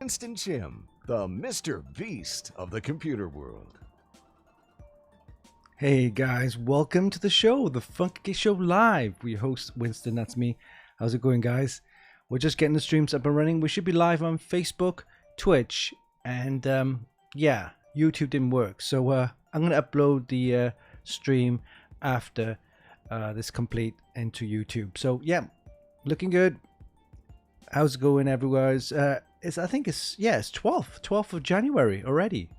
Winston Jim, the Mr. Beast of the computer world. Hey guys, welcome to the show, the Funkykit Show Live. We're your host, Winston, that's me. How's it going, guys? We're just getting the streams up and running. We should be live on Facebook, Twitch, and yeah, YouTube didn't work. So I'm going to upload the stream after this complete into YouTube. So yeah, looking good. How's it going everywhere? I think it's 12th of January already.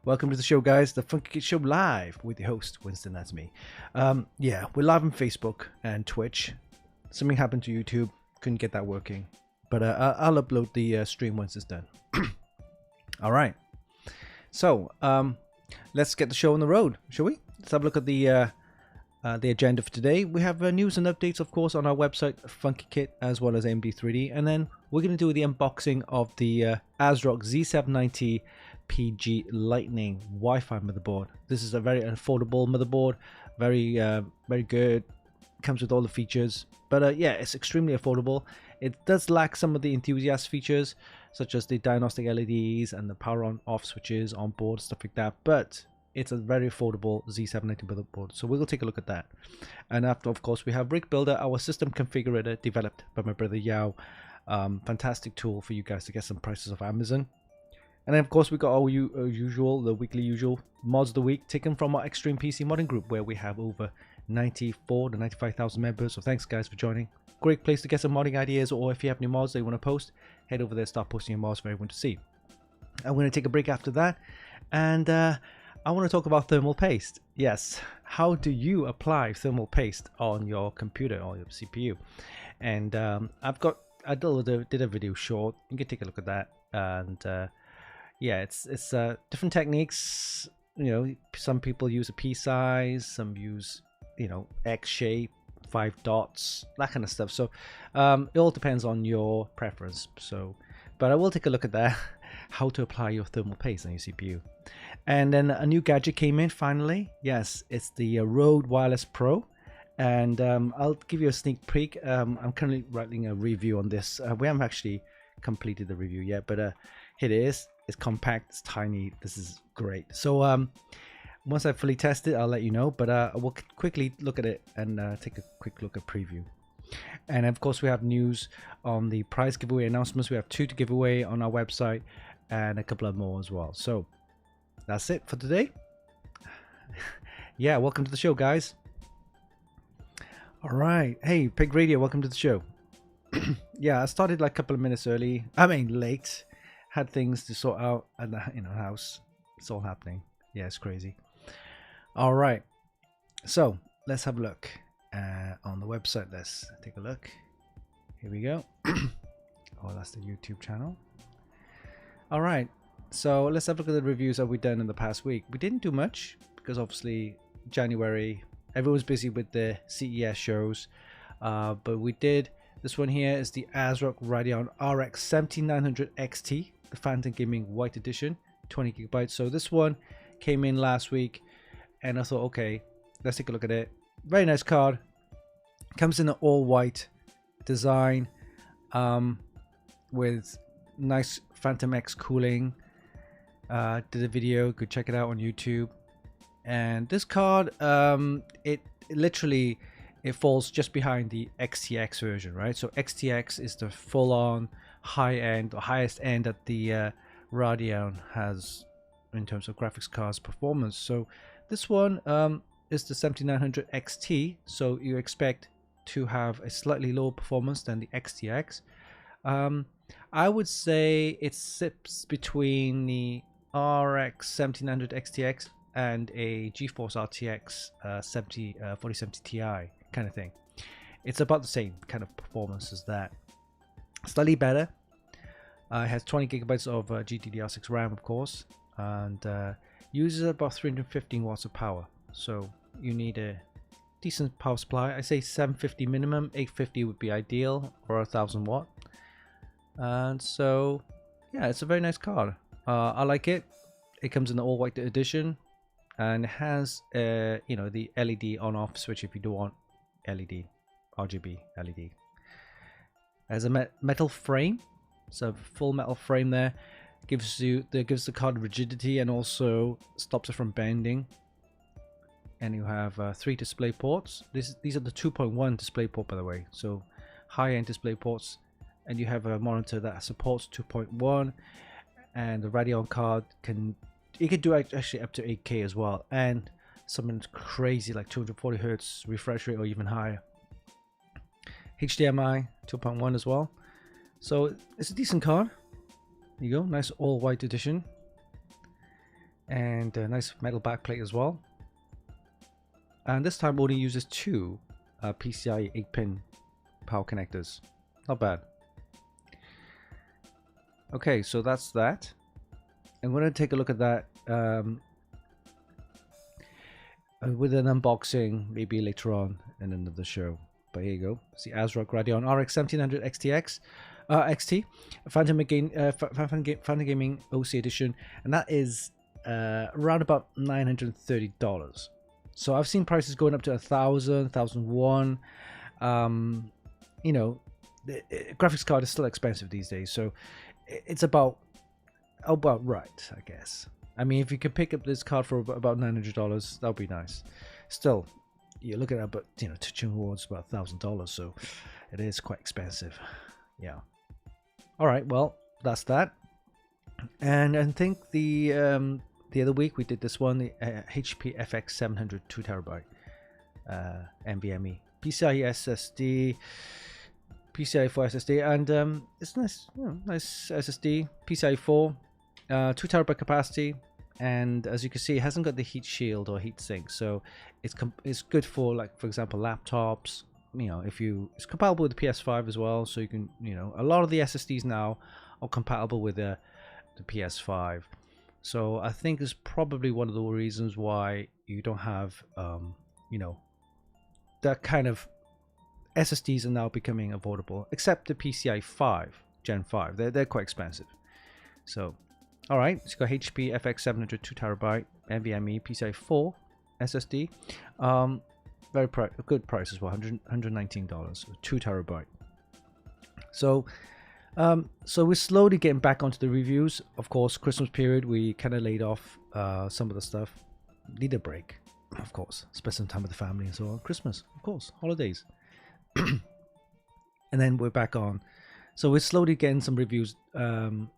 Welcome to the show, guys. The Funkykit Show Live with your host, Winston. That's me. Yeah, we're live on Facebook and Twitch. Something happened to YouTube. Couldn't get that working. But I'll upload the stream once it's done. All right. So let's get the show on the road, shall we? Let's have a look at the agenda for today. We have news and updates, of course, on our website, Funkykit, as well as AMD3D. And then we're going to do the unboxing of the ASRock Z790 PG Lightning Wi-Fi motherboard. This is a very affordable motherboard, very good. Comes with all the features, but yeah, it's extremely affordable. It does lack some of the enthusiast features, such as the diagnostic LEDs and the power on off switches on board, stuff like that, but it's a very affordable Z790 motherboard, so we'll take a look at that. And after, of course, we have Rig Builder, our system configurator developed by my brother Yao. Fantastic tool for you guys to get some prices off Amazon. And then, of course, we got our the weekly usual mods of the week taken from our Extreme PC Modding group, where we have over 94 to 95,000 members. So thanks, guys, for joining. Great place to get some modding ideas, or if you have any mods that you want to post, head over there, start posting your mods for everyone to see. I'm going to take a break after that, and I want to talk about thermal paste. Yes, how do you apply thermal paste on your computer or your CPU? And I did a video short. You can take a look at that, and yeah, it's different techniques. You know, some people use a pea size, some use, you know, X shape, 5 dots, that kind of stuff. So it all depends on your preference. So, but I will take a look at that, how to apply your thermal paste on your CPU. And then a new gadget came in finally. Yes, it's the Rode Wireless Pro. And I'll give you a sneak peek. I'm currently writing a review on this. We haven't actually completed the review yet, but here it is. It's compact, it's tiny. This is great. So once I fully test it, I'll let you know. But we'll quickly look at it and take a quick look at preview. And of course, we have news on the prize giveaway announcements. We have 2 to give away on our website and a couple of more as well. So that's it for today. Yeah, welcome to the show, guys. All right. Hey, Pig Radio, welcome to the show. Yeah, I started like a couple of minutes early. I mean, late. Had things to sort out at the house. It's all happening. Yeah, it's crazy. All right. So let's have a look on the website. Let's take a look. Here we go. Oh, that's the YouTube channel. All right. So let's have a look at the reviews that we've done in the past week. We didn't do much because obviously January, everyone's busy with the CES shows. But we did. This one here is the ASRock Radeon RX 7900 XT, the Phantom Gaming White Edition, 20 gigabytes. So this one came in last week, and I thought, okay, let's take a look at it. Very nice card. Comes in an all white design with nice Phantom X cooling. Did a video, go check it out on YouTube. And this card, it literally, it falls just behind the XTX version, right? So XTX is the full-on high-end, or highest end that the Radeon has in terms of graphics cards performance. So this one is the 7900 XT, so you expect to have a slightly lower performance than the XTX. I would say it sits between the RX 7900 XTX and a GeForce RTX 4070 Ti kind of thing. It's about the same kind of performance as that. Slightly better. It has 20 gigabytes of GDDR6 RAM, of course, and uses about 315 watts of power. So you need a decent power supply. I say 750 minimum, 850 would be ideal, or 1000 watt. And so yeah, it's a very nice card. I like it. It comes in the all white edition, and has you know, the LED on off switch if you do want LED, RGB LED. Has a metal frame, So full metal frame there gives the card rigidity and also stops it from bending. And you have 3 display ports. These are the 2.1 display port, by the way, so high-end display ports. And you have a monitor that supports 2.1, and the Radeon card can do actually up to 8K as well, and something crazy like 240 Hz refresh rate or even higher. HDMI 2.1 as well, so it's a decent card. There you go, nice all white edition, and a nice metal backplate as well. And this time only uses 2 PCI 8-pin power connectors. Not bad. Okay, so that's that. I'm going to take a look at that with an unboxing maybe later on in another show. But here you go. It's the ASRock Radeon RX 1700 XT Phantom Gaming OC edition, and that is around about $930. So I've seen prices going up to 1,000, 1,001. You know, the graphics card is still expensive these days, so it's about right, I guess. I mean, if you could pick up this card for about $900, that would be nice. Still, you're looking at about, you know, touching towards about $1,000, so it is quite expensive. Yeah. All right, well, that's that. And I think the other week we did this one, the HP FX 700 2TB NVMe PCIe SSD. PCIe 4 SSD, and it's nice, you know, nice SSD. PCIe 4, 2TB capacity, and as you can see, it hasn't got the heat shield or heat sink, so it's good for, like, for example, laptops. You know, it's compatible with the PS5 as well, so you can, you know, a lot of the SSDs now are compatible with the PS5. So I think it's probably one of the reasons why you don't have, you know, that kind of SSDs are now becoming affordable, except the PCI 5 Gen 5. They're quite expensive. So, all right, it's got HP FX 700 2TB NVMe PCI 4 SSD. Very good price as well, $119, 2TB. So, so we're slowly getting back onto the reviews. Of course, Christmas period, we kind of laid off some of the stuff. Need a break, of course. Spend some time with the family and so on. Christmas, of course, holidays. And then we're back on, so we're slowly getting some reviews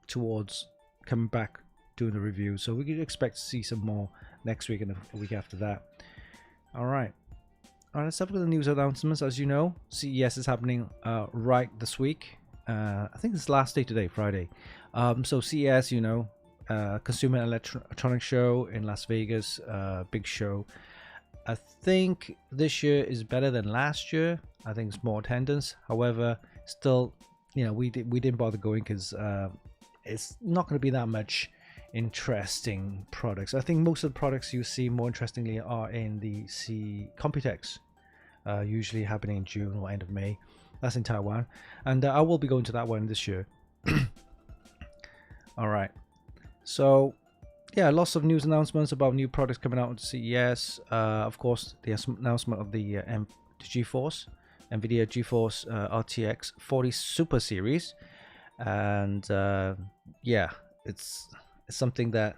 towards coming back doing the reviews, so we can expect to see some more next week and the week after that. All right, let's have a look at the news announcements. As you know, CES is happening right this week. I think it's the last day today, Friday. So CES, you know, Consumer Electronics Show in Las Vegas, big show. I think this year is better than last year. I think it's more attendance. However, still, you know, we didn't bother going because it's not going to be that much interesting products. I think most of the products you see more interestingly are in the Computex, usually happening in June or end of May. That's in Taiwan, and I will be going to that one this year. All right, so yeah, lots of news announcements about new products coming out at CES. Of course, the announcement of the GeForce, NVIDIA GeForce RTX 40 Super Series, and yeah, it's something that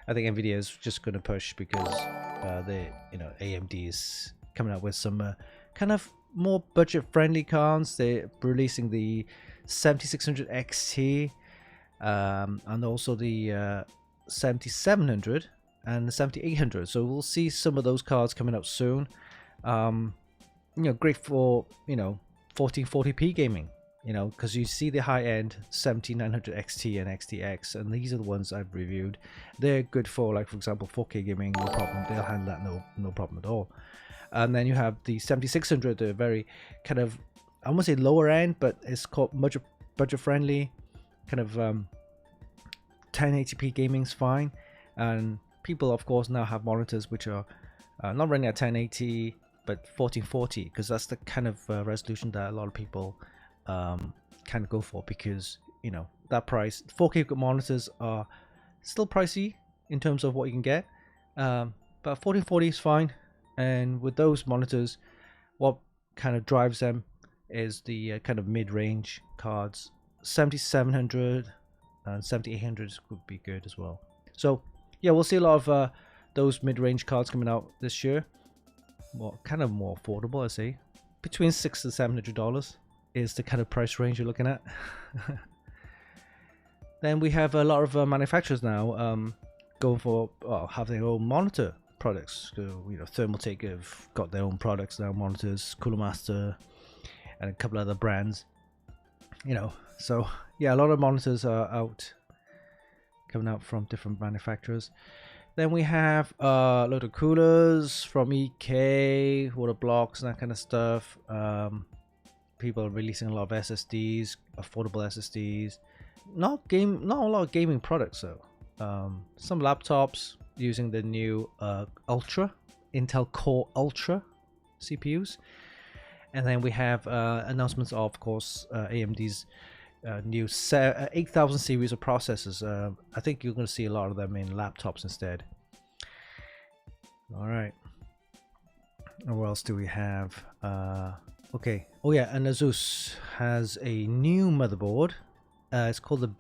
I think NVIDIA is just going to push because AMD is coming out with some kind of more budget-friendly cards. They're releasing the 7600 XT and also the 7700 and the 7800. So we'll see some of those cards coming out soon. Great for 1440p gaming. Because you see the high-end 7900 XT and XTX, and these are the ones I've reviewed. They're good for, like, for example, 4K gaming, no problem. They'll handle that no problem at all. And then you have the 7600, the very kind of, I won't say lower end, but it's called budget friendly, kind of 1080p gaming's fine. And people, of course, now have monitors which are not running at 1080, but 1440, because that's the kind of resolution that a lot of people can go for, because that price. 4K monitors are still pricey in terms of what you can get, but 1440 is fine. And with those monitors, what kind of drives them is the kind of mid-range cards, 7700 and 7800 would be good as well. So yeah, we'll see a lot of those mid-range cards coming out this year. Kind of more affordable, I say. Between $600 to $700 is the kind of price range you're looking at. Then we have a lot of manufacturers now going for have their own monitor products. So, you know, Thermaltake have got their own products now, monitors, Cooler Master, and a couple other brands. You know, so yeah, a lot of monitors are coming out from different manufacturers. Then we have a load of coolers from EK, water blocks, and that kind of stuff. People are releasing a lot of SSDs, affordable SSDs. Not a lot of gaming products though. Some laptops using the new Intel Core Ultra CPUs, and then we have announcements of course, AMD's new 8000 series of processors. I think you're going to see a lot of them in laptops instead. All right. And what else do we have? Okay. Oh yeah, and Asus has a new motherboard. It's called the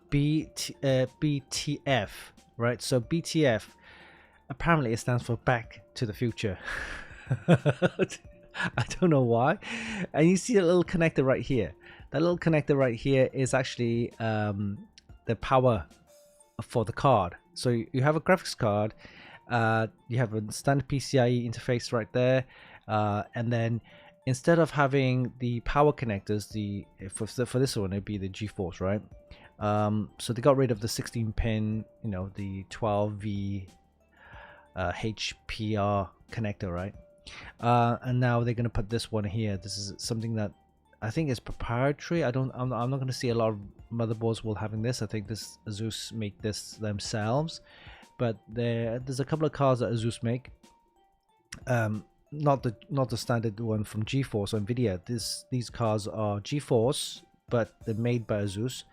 BTF, right? So BTF, apparently it stands for Back to the Future. I don't know why. And you see a little connector right here. That little connector right here is actually the power for the card. So you have a graphics card, you have a standard PCIe interface right there, and then instead of having the power connectors, for this one it'd be the GeForce, right? So they got rid of the 16-pin, you know, the 12V HPR connector, right? And now they're going to put this one here. This is something that I think is proprietary. I'm not going to see a lot of motherboards will having this. I think this Asus make this themselves, but there's a couple of cards that Asus make. Not the standard one from GeForce or Nvidia. These cards are GeForce, but they're made by Asus,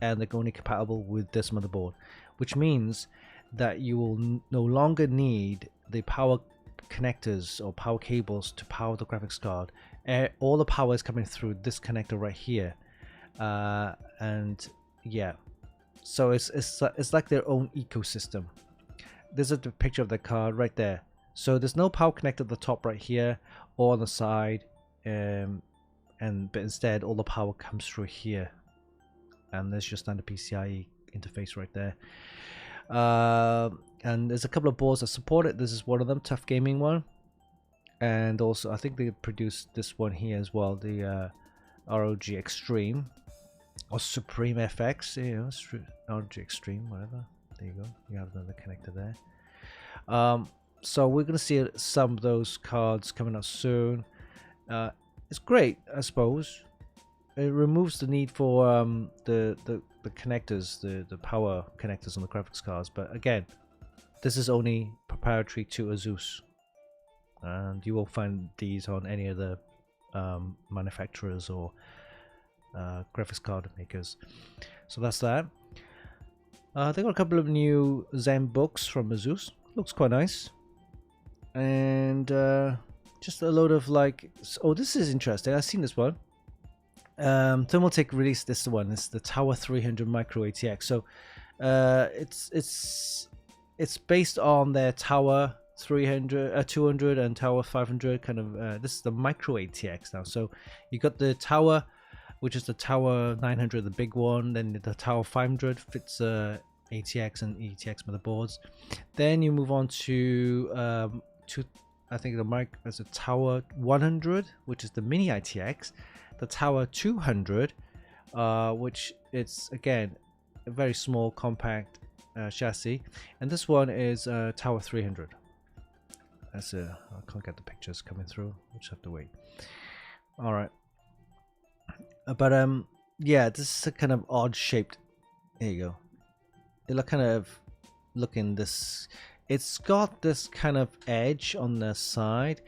and they're only compatible with this motherboard, which means that you will no longer need the power connectors or power cables to power the graphics card. All the power is coming through this connector right here, and yeah, so it's like their own ecosystem. There's a picture of the card right there. So there's no power connector at the top right here or on the side, but instead all the power comes through here, and there's just standard PCIe interface right there. And there's a couple of boards that support it. This is one of them, Tough Gaming one, and also I think they produced this one here as well, the ROG Extreme or Supreme FX, you know, ROG Extreme, whatever. There you go, you have another connector there. So we're gonna see some of those cards coming out soon. It's great, I suppose. It removes the need for the connectors, the power connectors on the graphics cards. But again, this is only proprietary to Asus, and you won't find these on any other manufacturers or graphics card makers. So that's that. They got a couple of new Zen books from Asus. Looks quite nice, and just a load of like. Oh, this is interesting. I've seen this one. Thermaltake released this one. It's the Tower 300 Micro ATX. So it's based on their Tower 300, 200, and Tower 500 kind of. This is the Micro ATX now. So you got the Tower, which is the Tower 900, the big one. Then the Tower 500 fits ATX and ETX motherboards. Then you move on to I think there's a Tower 100, which is the Mini ITX. The Tower 200, which it's again a very small compact chassis, and this one is Tower 300. I can't get the pictures coming through. We'll just have to wait. All right, but yeah, this is a kind of odd shaped. There you go. It kind of looking this. It's got this kind of edge on the side.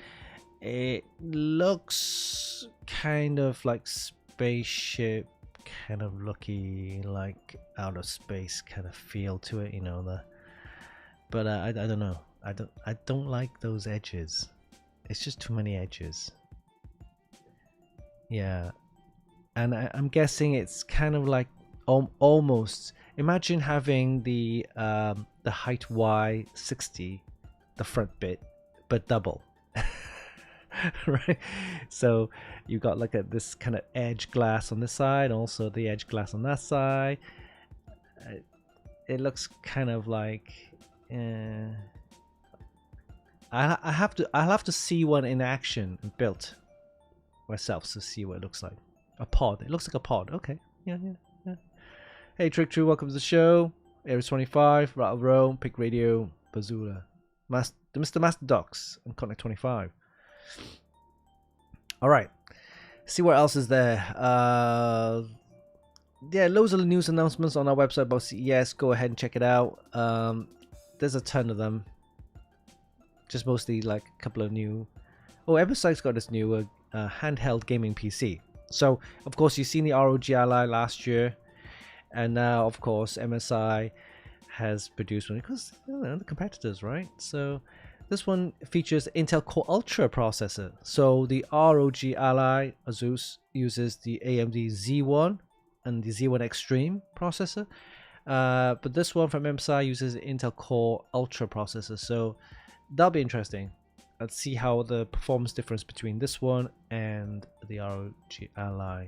It looks kind of like spaceship, kind of looky like outer space kind of feel to it, you know. But I don't know. I don't like those edges. It's just too many edges. Yeah, and I'm guessing it's kind of like almost imagine having the height Y60, the front bit, but double. Right, so you got like this kind of edge glass on this side, also the edge glass on that side. It looks kind of like I'll have to see one in action built myself to see what it looks like. A pod. It looks like a pod. Okay. Yeah. Hey, Trick True, welcome to the show. Ares 25, Rattle Row, Pick Radio, Bazoola, Mr. Master Docs, and Connect 25. All right. See what else is there. Yeah, loads of news announcements on our website about CES. Go ahead and check it out. There's a ton of them. Just mostly like a couple of new. Oh, Eversight's got this new handheld gaming PC. So, of course, you've seen the ROG Ally last year. And now, of course, MSI has produced one because the competitors, right? So this one features Intel Core Ultra processor. So the ROG Ally Asus uses the AMD Z1 and the Z1 Extreme processor. But this one from MSI uses Intel Core Ultra processor. So that'll be interesting. Let's see how the performance difference between this one and the ROG Ally.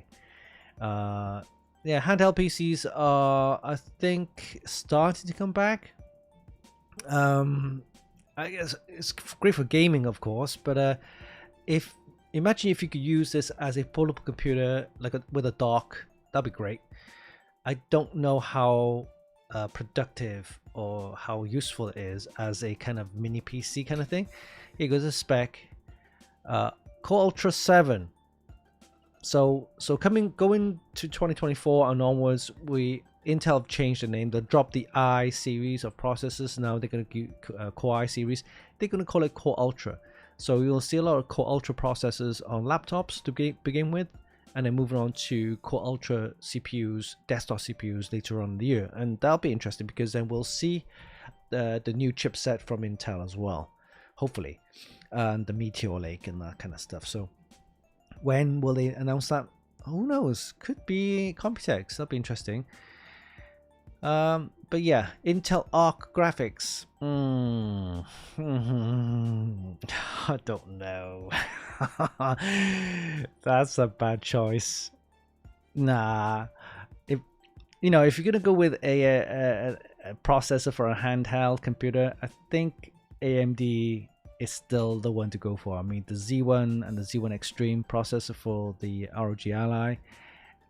Yeah, handheld PCs are, I think, starting to come back. I guess it's great for gaming, of course, but imagine if you could use this as a portable computer, like with a dock, that'd be great. I don't know how productive or how useful it is as a kind of mini PC kind of thing. Here goes the spec. Core Ultra 7. So going to 2024 and onwards, Intel have changed the name. They dropped the i series of processors. Now they're going to give Core i series. They're going to call it Core Ultra. So you'll see a lot of Core Ultra processors on laptops to begin with, and then moving on to Core Ultra CPUs, desktop CPUs later on in the year. And that'll be interesting because then we'll see the new chipset from Intel as well, hopefully, and the Meteor Lake and that kind of stuff. So when will they announce that? Who knows? Could be Computex. That'll be interesting. But yeah, Intel Arc graphics. I don't know. That's a bad choice. Nah. If you're gonna go with a processor for a handheld computer, I think AMD is still the one to go for. I mean, the Z1 and the Z1 Extreme processor for the ROG Ally.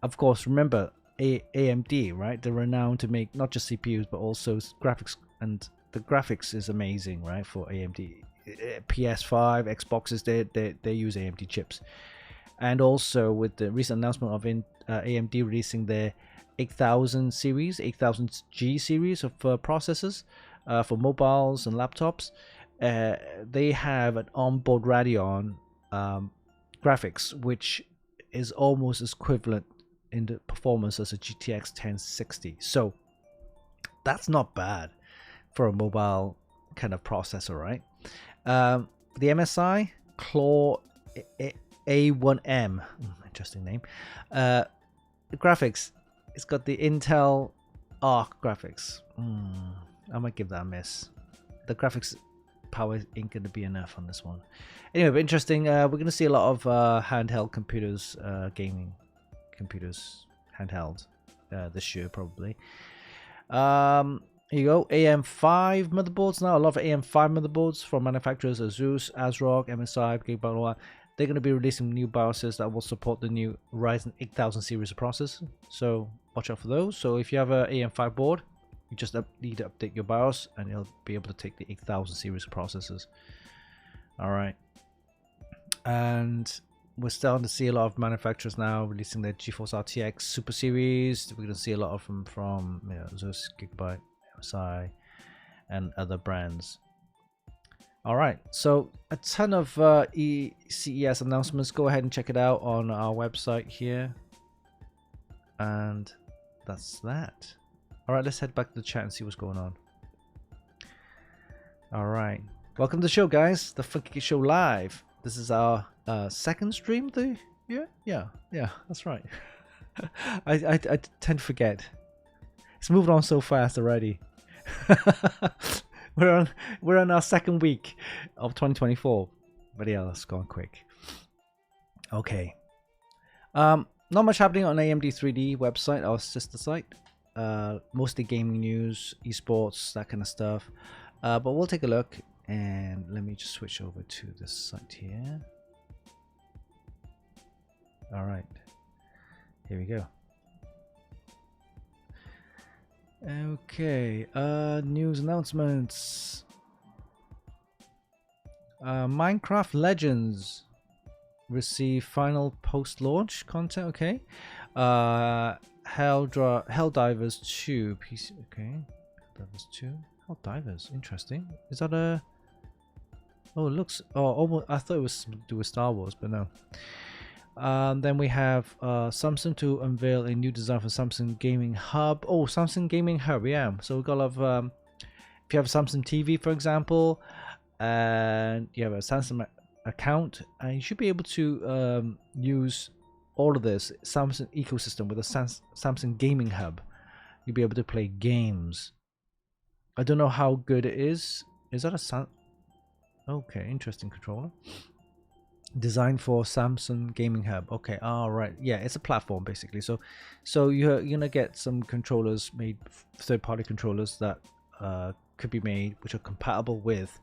Of course, remember AMD, right? They're renowned to make not just CPUs but also graphics, and the graphics is amazing, right? For AMD, PS5, Xboxes, they use AMD chips, and also with the recent announcement of AMD releasing their 8000 series, 8000G series of processors for mobiles and laptops. They have an onboard Radeon graphics, which is almost equivalent in the performance as a GTX 1060. So that's not bad for a mobile kind of processor, right? The MSI Claw A1M, interesting name. The graphics, it's got the Intel Arc graphics. I might give that a miss. The graphics power ain't going to be enough on this one. Anyway, but interesting. We're going to see a lot of handheld computers, gaming computers, handheld this year probably. Here you go, AM5 motherboards now. A lot of AM5 motherboards from manufacturers Asus, ASRock, MSI, Gigabyte. They're going to be releasing new BIOSes that will support the new Ryzen 8000 series of processors. So watch out for those. So if you have an AM5 board, you just need to update your BIOS and you'll be able to take the 8000 series of processors. Alright. And we're starting to see a lot of manufacturers now releasing their GeForce RTX Super Series. We're going to see a lot of them from Asus, Gigabyte, MSI, and other brands. Alright, so a ton of CES announcements. Go ahead and check it out on our website here. And that's that. Alright, let's head back to the chat and see what's going on. Alright, welcome to the show, guys. The Funkykit Show Live. This is our second stream of the year? Yeah, that's right. I tend to forget. It's moved on so fast already. we're on our second week of 2024. But yeah, that's gone quick. Okay. Not much happening on AMD 3D website, our sister site. Mostly gaming news, esports, that kind of stuff. But we'll take a look, and let me just switch over to this site here. All right, here we go. Okay, news announcements. Minecraft Legends receive final post-launch content. Okay. Helldivers 2 PC. Okay. Helldivers 2. Helldivers. Interesting. Is that a? Oh, it looks. Oh, almost. I thought it was to do with Star Wars, but no. Then we have Samsung to unveil a new design for Samsung Gaming Hub. Oh, Samsung Gaming Hub. Yeah. So we've got a lot of. If you have a Samsung TV, for example, and you have a Samsung account, and you should be able to use all of this Samsung ecosystem with a Samsung Gaming Hub. You'll be able to play games. I don't know how good it is. Is that a Okay, interesting controller. Designed for Samsung Gaming Hub. Okay, all right. Yeah, it's a platform basically. So you're gonna get some controllers made, third-party controllers that could be made, which are compatible with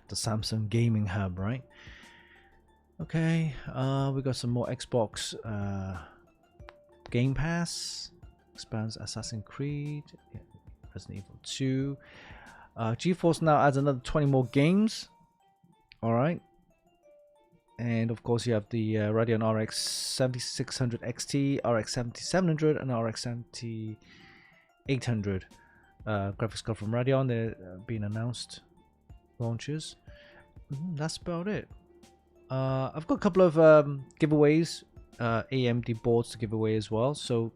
the Samsung Gaming Hub, right? Okay, we got some more Xbox Game Pass, expands Assassin's Creed, yeah, Resident Evil 2. GeForce now adds another 20 more games. All right, and of course you have the Radeon RX 7600 XT, RX 7700, and RX 7800 graphics card from Radeon. They're being announced launches. That's about it. I've got a couple of giveaways, AMD boards to give away as well, so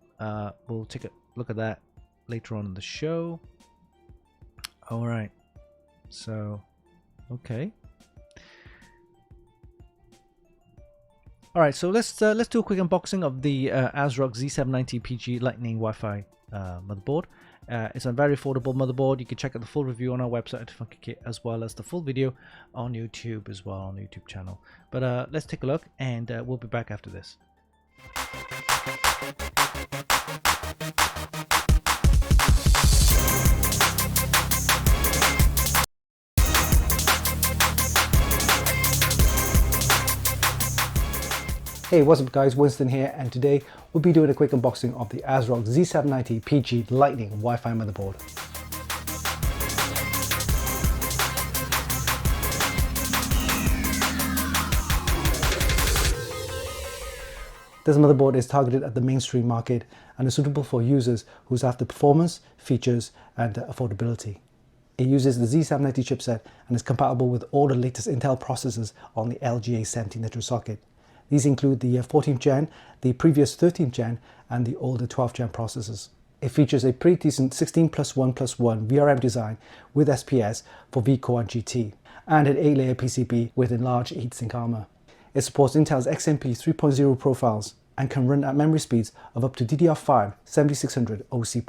we'll take a look at that later on in the show. All right, so okay. All right, so let's do a quick unboxing of the ASRock Z790 PG Lightning Wi-Fi motherboard. It's a very affordable motherboard. You can check out the full review on our website at Funkykit, as well as the full video on YouTube as well, on the YouTube channel. But let's take a look, and we'll be back after this. Hey, what's up guys, Winston here, and today we'll be doing a quick unboxing of the ASRock Z790 PG Lightning Wi-Fi motherboard. This motherboard is targeted at the mainstream market and is suitable for users who are after performance, features, and affordability. It uses the Z790 chipset and is compatible with all the latest Intel processors on the LGA70 Nitro socket. These include the 14th gen, the previous 13th gen, and the older 12th gen processors. It features a pretty decent 16+1+1 VRM design with SPS for vCore and GT, and an 8-layer PCB with enlarged heatsink armor. It supports Intel's XMP 3.0 profiles and can run at memory speeds of up to DDR5 7600 OC+.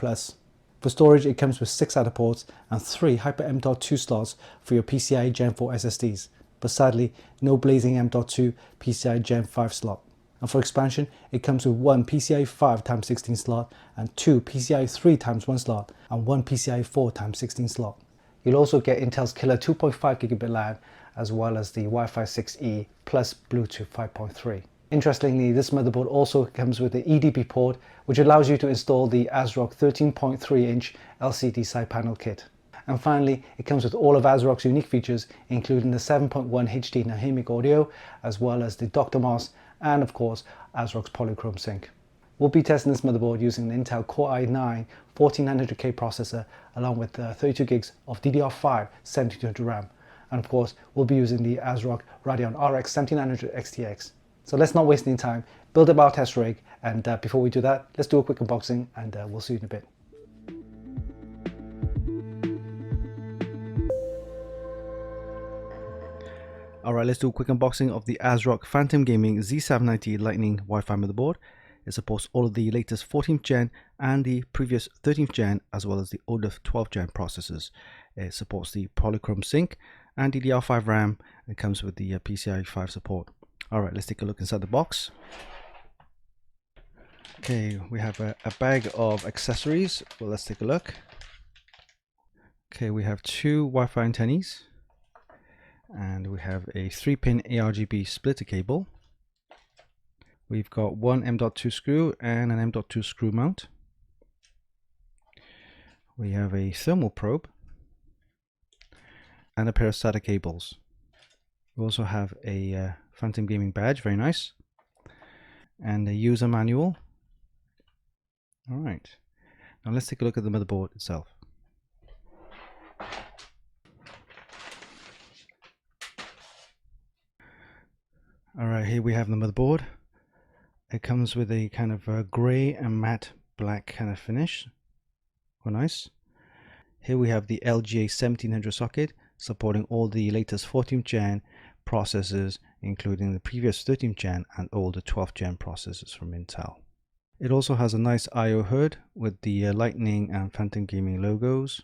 For storage, it comes with 6 SATA ports and 3 Hyper M.2 slots for your PCIe Gen 4 SSDs. But sadly, no blazing M.2 PCIe Gen 5 slot. And for expansion, it comes with 1 PCIe 5x16 slot and 2 PCIe 3x1 slot and 1 PCIe 4x16 slot. You'll also get Intel's killer 2.5 gigabit LAN, as well as the Wi-Fi 6E plus Bluetooth 5.3. Interestingly, this motherboard also comes with the eDP port, which allows you to install the ASRock 13.3-inch LCD side panel kit. And finally, it comes with all of ASRock's unique features, including the 7.1 HD dynamic audio, as well as the Dr. Moss, and of course, ASRock's Polychrome sync. We'll be testing this motherboard using an Intel Core i9 14900K processor, along with 32 gigs of DDR5 7200 RAM. And of course, we'll be using the ASRock Radeon RX 7900 XTX. So let's not waste any time, build up our test rig, and before we do that, let's do a quick unboxing, and we'll see you in a bit. Alright, let's do a quick unboxing of the ASRock Phantom Gaming Z790 Lightning Wi-Fi motherboard. It supports all of the latest 14th gen and the previous 13th gen, as well as the older 12th gen processors. It supports the polychrome sync and DDR5 RAM, and comes with the PCIe 5 support. Alright, let's take a look inside the box. Okay, we have a bag of accessories. Well, let's take a look. Okay, we have two Wi-Fi antennas, and we have a 3-pin ARGB splitter cable. We've got one M.2 screw and an M.2 screw mount. We have a thermal probe and a pair of SATA cables. We also have a Phantom Gaming badge, very nice, and a user manual. Alright, now let's take a look at the motherboard itself. Alright, here we have the motherboard. It comes with a kind of grey and matte black kind of finish. Quite nice. Here we have the LGA 1700 socket, supporting all the latest 14th gen processors, including the previous 13th gen and all the 12th gen processors from Intel. It also has a nice I/O hood with the Lightning and Phantom Gaming logos.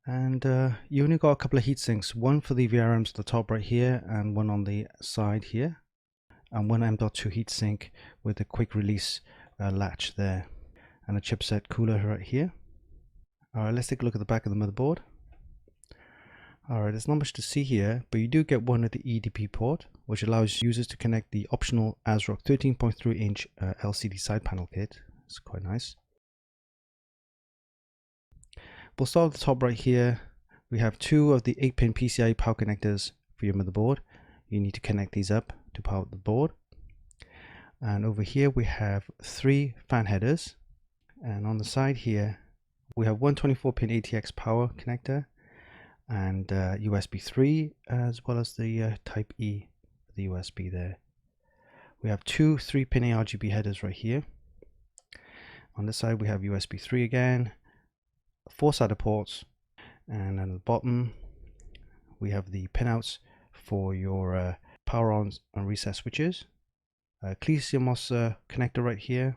And you only got a couple of heat sinks, one for the VRMs at the top right here and one on the side here, and one M.2 heatsink with a quick release latch there, and a chipset cooler right here. Alright, let's take a look at the back of the motherboard. Alright, there's not much to see here, but you do get one at the EDP port, which allows users to connect the optional ASRock 13.3 inch LCD side panel kit. It's quite nice. We'll start at the top right here. We have two of the 8-pin PCIe power connectors for your motherboard. You need to connect these up to power the board. And over here we have 3 fan headers. And on the side here we have one 24-pin ATX power connector and USB 3, as well as the Type E, the USB there. We have two 3-pin ARGB headers right here. On this side we have USB 3 again, 4 SATA ports, and at the bottom we have the pinouts for your power on and reset switches, clear CMOS connector right here,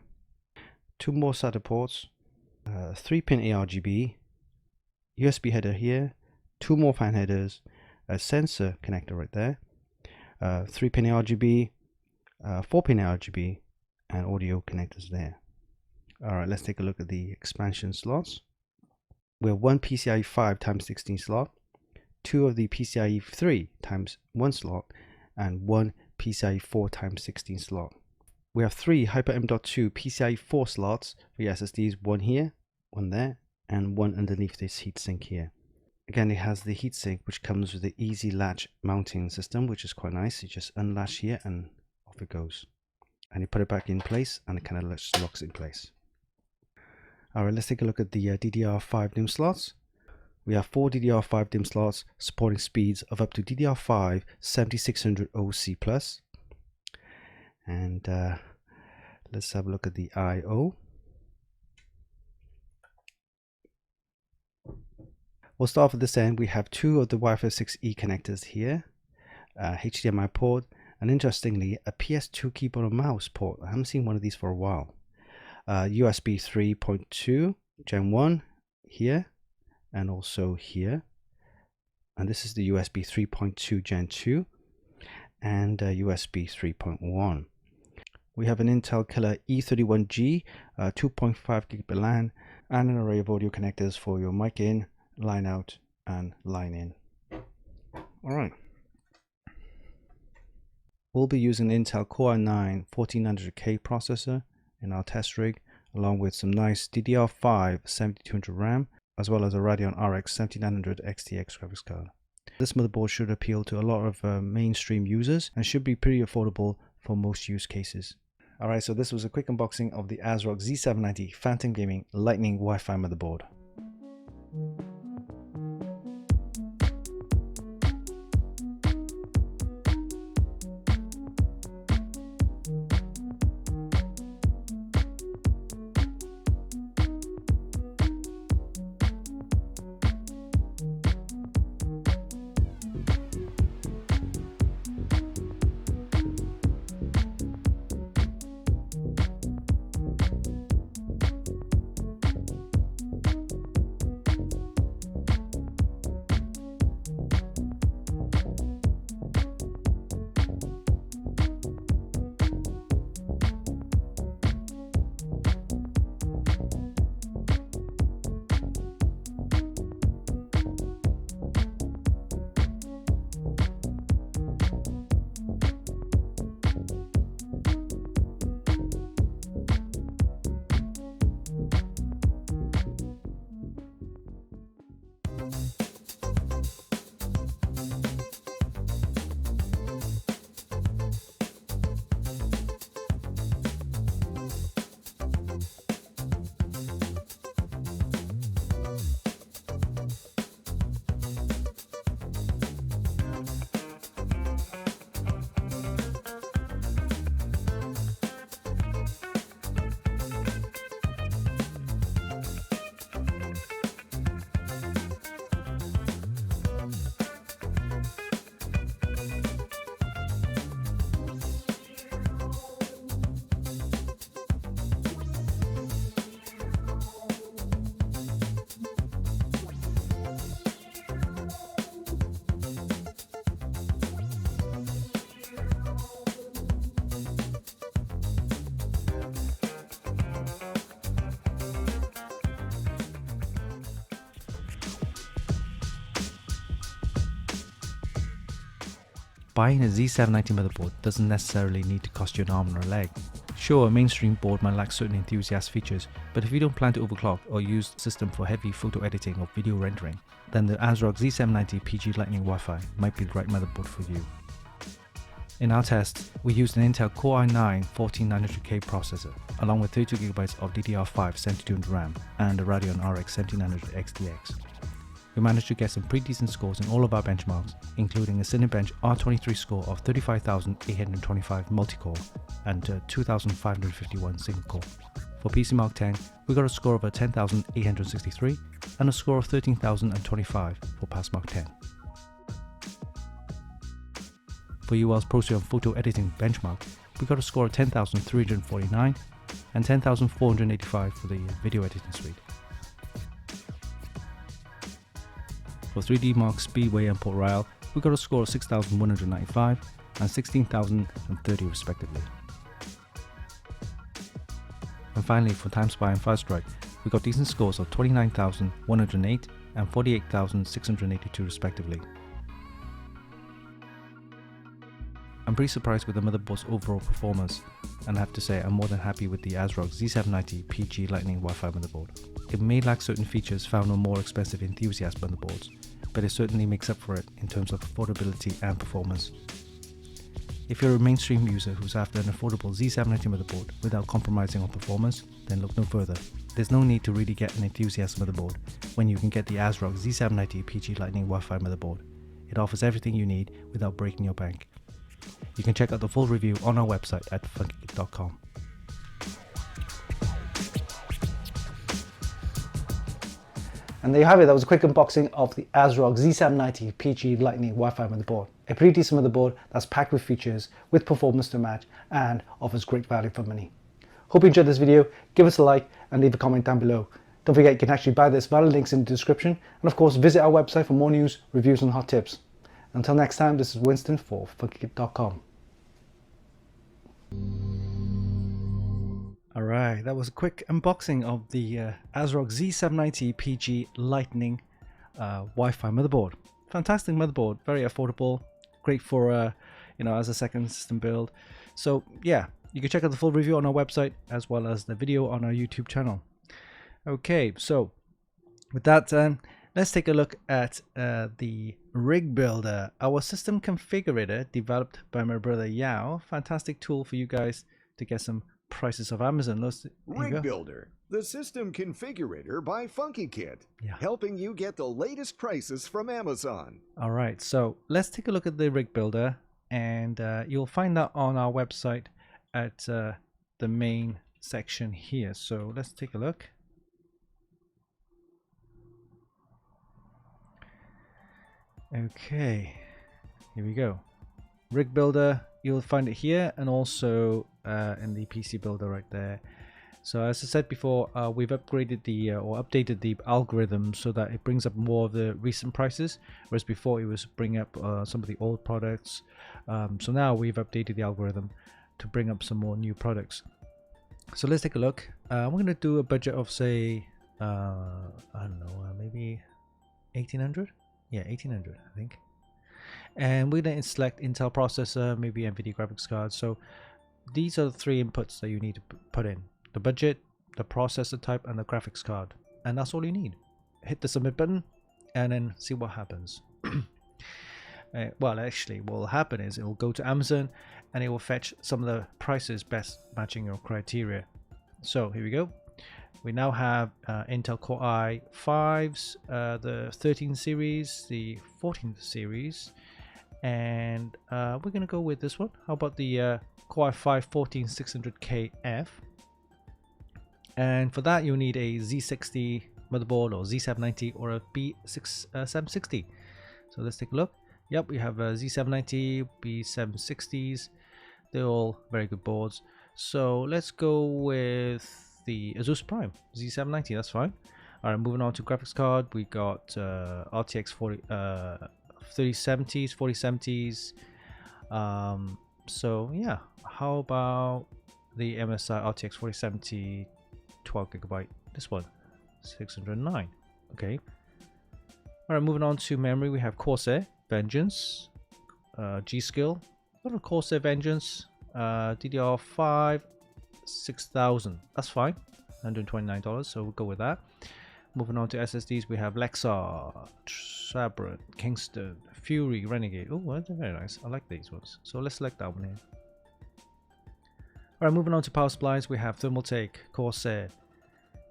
2 more SATA ports, 3-pin ARGB, USB header here, 2 more fan headers, a sensor connector right there, 3-pin ARGB, 4-pin ARGB, and audio connectors there. Alright, let's take a look at the expansion slots. We have one PCIe 5 x 16 slot, 2 of the PCIe 3 x 1 slot, and 1 PCIe 4 x 16 slot. We have 3 Hyper M.2 PCIe 4 slots for your SSDs, one here, one there, and one underneath this heatsink here. Again, it has the heatsink, which comes with the easy latch mounting system, which is quite nice. You just unlatch here and off it goes. And you put it back in place and it kind of locks in place. Alright, let's take a look at the DDR5 DIMM slots. We have 4 DDR5 DIMM slots supporting speeds of up to DDR5 7600 OC+. And let's have a look at the I/O. We'll start with this end. We have 2 of the Wi-Fi 6E connectors here, HDMI port, and interestingly a PS2 keyboard and mouse port. I haven't seen one of these for a while. USB 3.2 Gen 1 here, and also here, and this is the USB 3.2 Gen 2 and USB 3.1. We have an Intel Killer E31G 2.5 gigabit LAN, and an array of audio connectors for your mic in, line out, and line in. Alright, we'll be using an Intel Core i9 14900K processor in our test rig, along with some nice DDR5 7200 RAM, as well as a Radeon RX 7900 XTX graphics card. This motherboard should appeal to a lot of mainstream users and should be pretty affordable for most use cases. Alright, so this was a quick unboxing of the ASRock Z790 Phantom Gaming Lightning Wi-Fi motherboard. buying a Z790 motherboard doesn't necessarily need to cost you an arm or a leg. Sure, a mainstream board might lack certain enthusiast features, but if you don't plan to overclock or use the system for heavy photo editing or video rendering, then the ASRock Z790 PG Lightning Wi-Fi might be the right motherboard for you. In our test, we used an Intel Core i9-14900K processor, along with 32GB of DDR5 7200 RAM and a Radeon RX 1700 XTX. We managed to get some pretty decent scores in all of our benchmarks, including a Cinebench R23 score of 35,825 multi-core and 2,551 single-core. For PC Mark 10, we got a score of 10,863 and a score of 13,025 for Pass Mark 10. For UL's Procyon photo editing benchmark, we got a score of 10,349 and 10,485 for the video editing suite. For 3D Mark Speedway and Port Royal, we got a score of 6,195 and 16,030 respectively. And finally, for Time Spy and Firestrike, we got decent scores of 29,108 and 48,682 respectively. I'm pretty surprised with the motherboard's overall performance, and I have to say I'm more than happy with the ASRock Z790 PG Lightning Wi-Fi motherboard. It may lack certain features found on more expensive enthusiast motherboards, but it certainly makes up for it in terms of affordability and performance. If you're a mainstream user who's after an affordable Z790 motherboard without compromising on performance, then look no further. There's no need to really get an enthusiast motherboard when you can get the ASRock Z790 PG Lightning Wi-Fi motherboard. It offers everything you need without breaking your bank. You can check out the full review on our website at Funkykit.com. And there you have it. That was a quick unboxing of the ASRock Z790 PG Lightning Wi-Fi motherboard. A pretty decent motherboard that's packed with features, with performance to match, and offers great value for money. Hope you enjoyed this video. Give us a like and leave a comment down below. Don't forget you can actually buy this via links in the description, and of course visit our website for more news, reviews and hot tips. Until next time, this is Winston for Funkykit.com. Alright, that was a quick unboxing of the ASRock Z790 PG Lightning Wi-Fi motherboard. Fantastic motherboard, very affordable, great for as a second system build. So yeah, you can check out the full review on our website as well as the video on our YouTube channel. Okay, so with that, let's take a look at the rig builder, our system configurator developed by my brother Yao. Fantastic tool for you guys to get some prices of Amazon. Rig Builder, the system configurator by Funkykit, helping you get the latest prices from Amazon. All right, so let's take a look at the rig builder, and you'll find that on our website at the main section here. So let's take a look. Okay, here we go. Rig builder, you'll find it here and also in the PC builder right there. So as I said before, we've upgraded the or updated the algorithm so that it brings up more of the recent prices, whereas before it was bring up some of the old products. So now we've updated the algorithm to bring up some more new products. So let's take a look. We're going to do a budget of say, I don't know, maybe 1800. Yeah, 1800 I think. And we're going to select Intel processor, maybe NVIDIA graphics card. So these are the three inputs that you need to put in: the budget, the processor type, and the graphics card. And that's all you need. Hit the submit button and then see what happens. Well, actually what will happen is it will go to Amazon and it will fetch some of the prices best matching your criteria. So here we go. We now have Intel Core i5s, the 13 series, the 14 series, and we're going to go with this one. How about the Core i5 14600KF? And for that you'll need a Z60 motherboard or Z790 or a B760. So let's take a look. Yep, we have a Z790, B760s. They're all very good boards. So let's go with the Asus Prime Z790. That's fine. All right, moving on to graphics card. We got RTX 3070s, 4070s. So yeah, how about the MSI RTX 4070 12GB? This one, 609. Okay. All right, moving on to memory. We have Corsair, Vengeance, G-Skill, got a Corsair Vengeance, DDR5, 6000. That's fine, $129. So we'll go with that. Moving on to SSDs, we have Lexar, Sabrin, Kingston, Fury, Renegade. Oh, well, they're very nice. I like these ones. So let's select that one here. Alright, moving on to power supplies, we have Thermaltake, Corsair,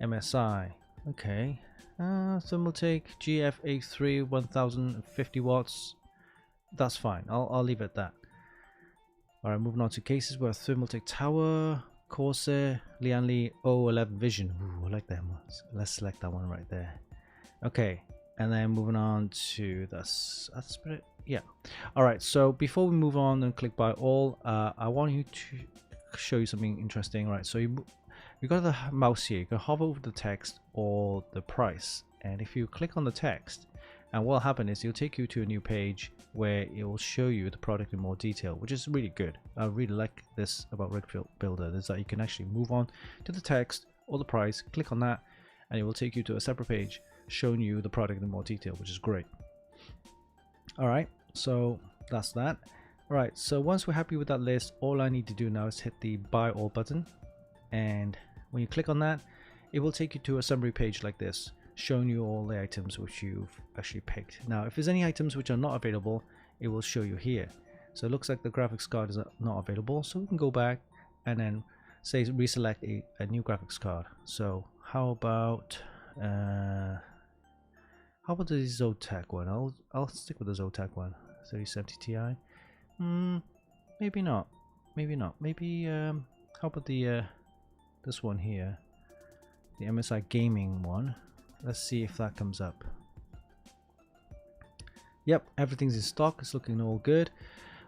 MSI. Okay. Thermaltake, GFA3, 1050 watts. That's fine. I'll leave it at that. Alright, moving on to cases, we have Thermaltake Tower, Corsair, Lianli 011 Vision. Ooh, I like that one. Let's select that one right there. Okay, and then moving on to that's it. Yeah. All right. So before we move on and click buy all, I want you to show you something interesting. Right. So you got the mouse here. You can hover over the text or the price, and if you click on the text, and what'll happen is it'll take you to a new page where it will show you the product in more detail, which is really good. I really like this about Rig Builder, is that you can actually move on to the text or the price, click on that, and it will take you to a separate page showing you the product in more detail, which is great. Alright, so that's that. Alright, so once we're happy with that list, all I need to do now is hit the buy all button, and when you click on that, it will take you to a summary page like this, showing you all the items which you've actually picked. Now if there's any items which are not available, it will show you here. So it looks like the graphics card is not available, so we can go back and then say reselect a new graphics card. So how about the Zotac one? I'll stick with the Zotac one, 3070 Ti. Maybe not, maybe how about the this one here, the MSI gaming one. Let's see if that comes up. Yep, everything's in stock. It's looking all good.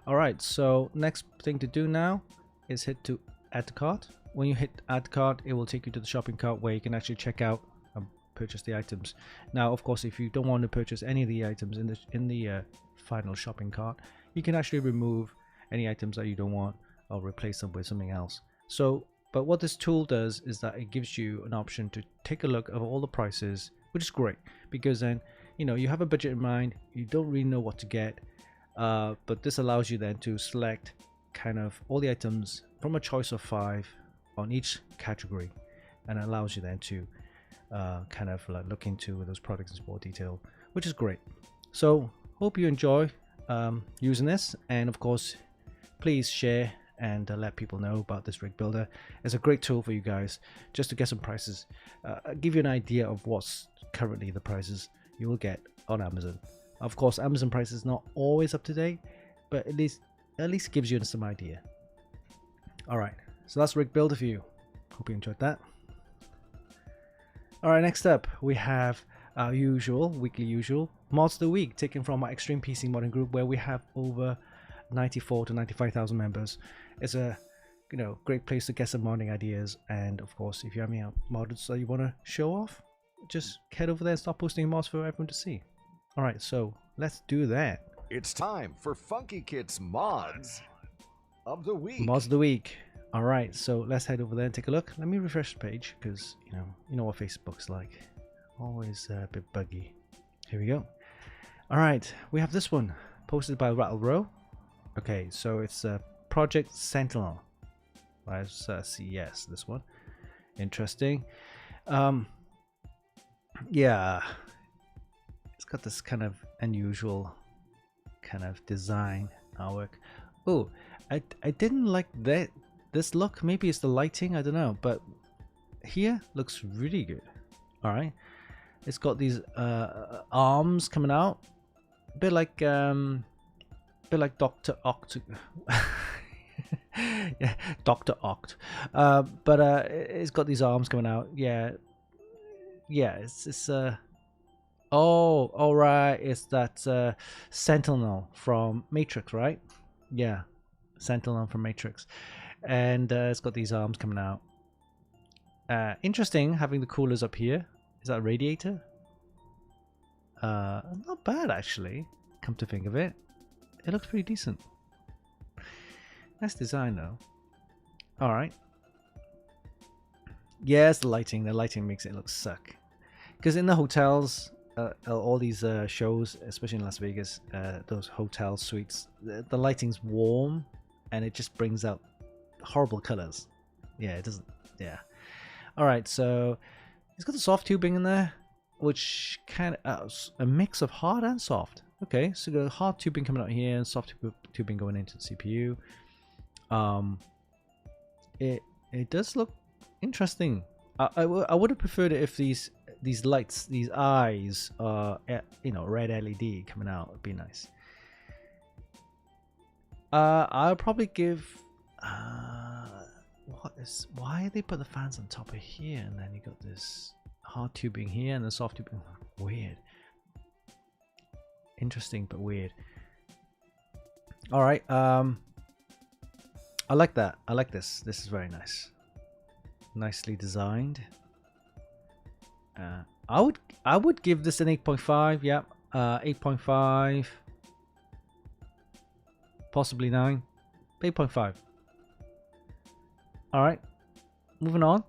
Alright, so next thing to do now is hit to add to cart. When you hit add to cart, it will take you to the shopping cart where you can actually check out and purchase the items. Now, of course, if you don't want to purchase any of the items in the final shopping cart, you can actually remove any items that you don't want or replace them with something else. So, but what this tool does is that it gives you an option to take a look at all the prices, which is great, because then you have a budget in mind, you don't really know what to get, but this allows you then to select kind of all the items from a choice of 5 on each category, and it allows you then to kind of like look into those products in more detail, which is great. So hope you enjoy using this, and of course please share and let people know about this rig builder. It's a great tool for you guys just to get some prices, give you an idea of what's currently the prices you will get on Amazon. Of course, Amazon price is not always up to date, but at least gives you some idea. All right, so that's rig builder for you. Hope you enjoyed that. All right, next up we have our weekly usual mods of the week, taken from our Extreme PC Modding group, where we have over 94 to 95,000 members. It's a great place to get some modding ideas, and of course if you have any mods that you want to show off, just head over there and start posting mods for everyone to see. All right, so let's do that. It's time for Funkykit's mods of the week. Mods of the week. All right, so let's head over there and take a look. Let me refresh the page, because you know what Facebook's like, always a bit buggy. Here we go. All right, we have this one posted by Rattle Row. Okay, so it's Project Sentinel. Let's CES, this one. Interesting. Yeah, it's got this kind of unusual kind of design artwork. Oh, I didn't like this look. Maybe it's the lighting, I don't know, but here looks really good. All right, it's got these arms coming out, a bit like Dr. Oct. Yeah, Dr. Oct. But it's got these arms coming out. Yeah, it's oh, all right, it's that Sentinel from Matrix, right? Yeah, Sentinel from Matrix, and it's got these arms coming out. Interesting having the coolers up here. Is that a radiator? Not bad actually, come to think of it. It looks pretty decent. Nice design though. Alright. Yes, the lighting. The lighting makes it look suck. Because in the hotels, all these shows, especially in Las Vegas, those hotel suites, the lighting's warm and it just brings out horrible colors. Yeah, it doesn't. Yeah. All right, so it's got the soft tubing in there, which kind of a mix of hard and soft. Okay, so the hard tubing coming out here and soft tubing going into the CPU. It does look interesting. I would have preferred it if these lights, these eyes are, you know, red LED coming out. It'd be nice. I'll probably give why they put the fans on top of here and then you got this hard tubing here and the soft tubing. Weird. Interesting but weird. All right, I like that. I like this. This is very nice. Nicely designed. I would give this an 8.5. Yeah, 8.5, possibly 9. 8.5. All right, moving on.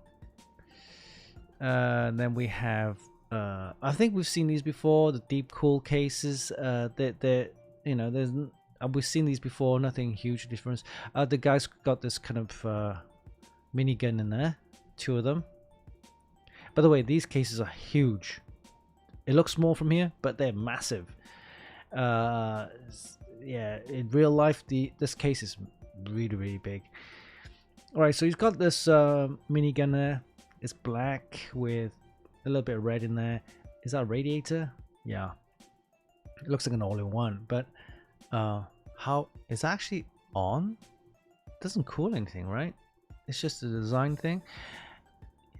Then we have. I think we've seen these before. The deep cool cases. They're you know, we've seen these before. Nothing huge difference. The guy's got this kind of minigun in there. 2 of them. By the way, these cases are huge. It looks small from here, but they're massive. Yeah, in real life, this case is really big. All right, so he's got this minigun there. It's black with a little bit of red in there. Is that a radiator? Yeah. It looks like an all-in-one, but how it's actually on? Doesn't cool anything, right? It's just a design thing.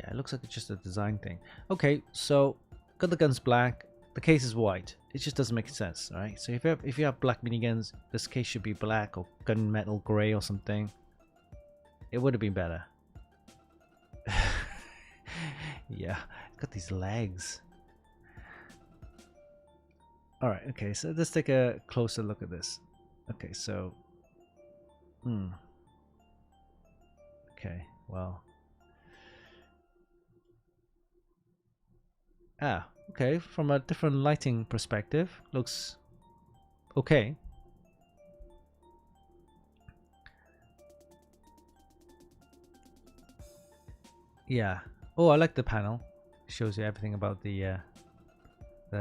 Yeah, it looks like it's just a design thing. Okay, so got the guns black. The case is white. It just doesn't make sense, right? So if you have black miniguns, this case should be black or gunmetal gray or something. It would have been better. Yeah, got these legs. All right, okay, so let's take a closer look at this. Okay, so, okay, well. Okay, from a different lighting perspective, looks okay. Yeah. Oh, I like the panel. Shows you everything about the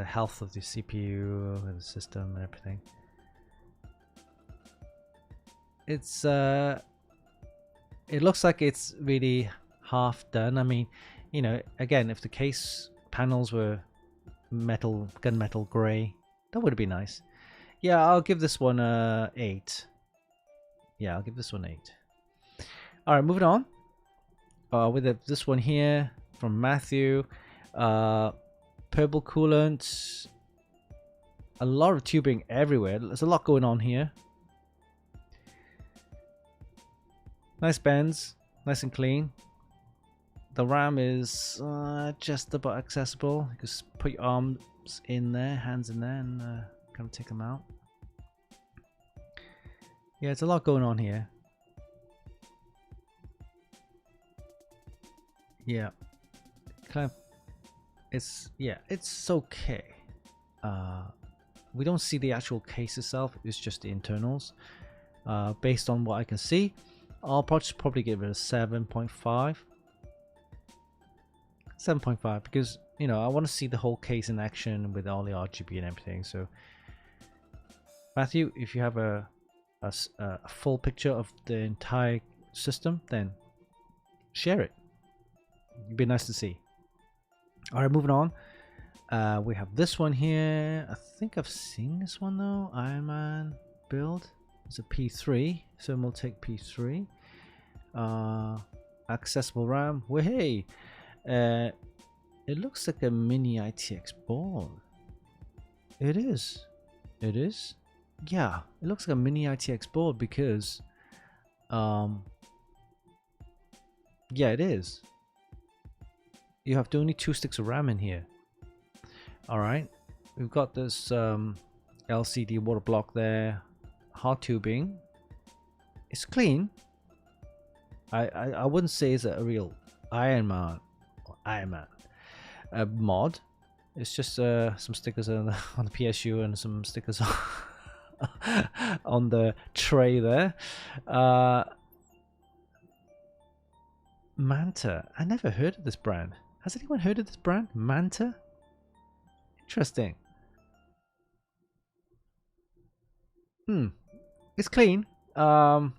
health of the CPU and the system and everything. It's it looks like it's really half done. I mean, you know, again, if the case panels were gunmetal gray, that would be nice. Yeah, I'll give this one 8. Yeah, I'll give this one 8. All right, moving on. With this one here from Matthew, purple coolant, a lot of tubing everywhere. There's a lot going on here. Nice bends, nice and clean. The RAM is just about accessible. You just put your arms in there, hands in there, and kind of take them out. Yeah, it's a lot going on here. Yeah, kind of. It's okay. We don't see the actual case itself. It's just the internals. Based on what I can see, I'll probably give it a 7.5. 7.5 because, you know, I want to see the whole case in action with all the RGB and everything. So, Matthew, if you have a full picture of the entire system, then share it. It'd be nice to see. All right, moving on. We have this one here. I think I've seen this one though. Iron Man build. It's a P3, so we'll take P3. Accessible RAM. Hey, it looks like a mini ITX board. It is. It is. Yeah, it looks like a mini ITX board because, yeah, it is. You have only 2 sticks of RAM in here. All right, we've got this LCD water block there, hard tubing. It's clean. I wouldn't say it's a real Iron Man mod, It's just some stickers on the PSU and some stickers on the tray there. Manta. I never heard of this brand. Has anyone heard of this brand? Manta? Interesting. It's clean. Yeah,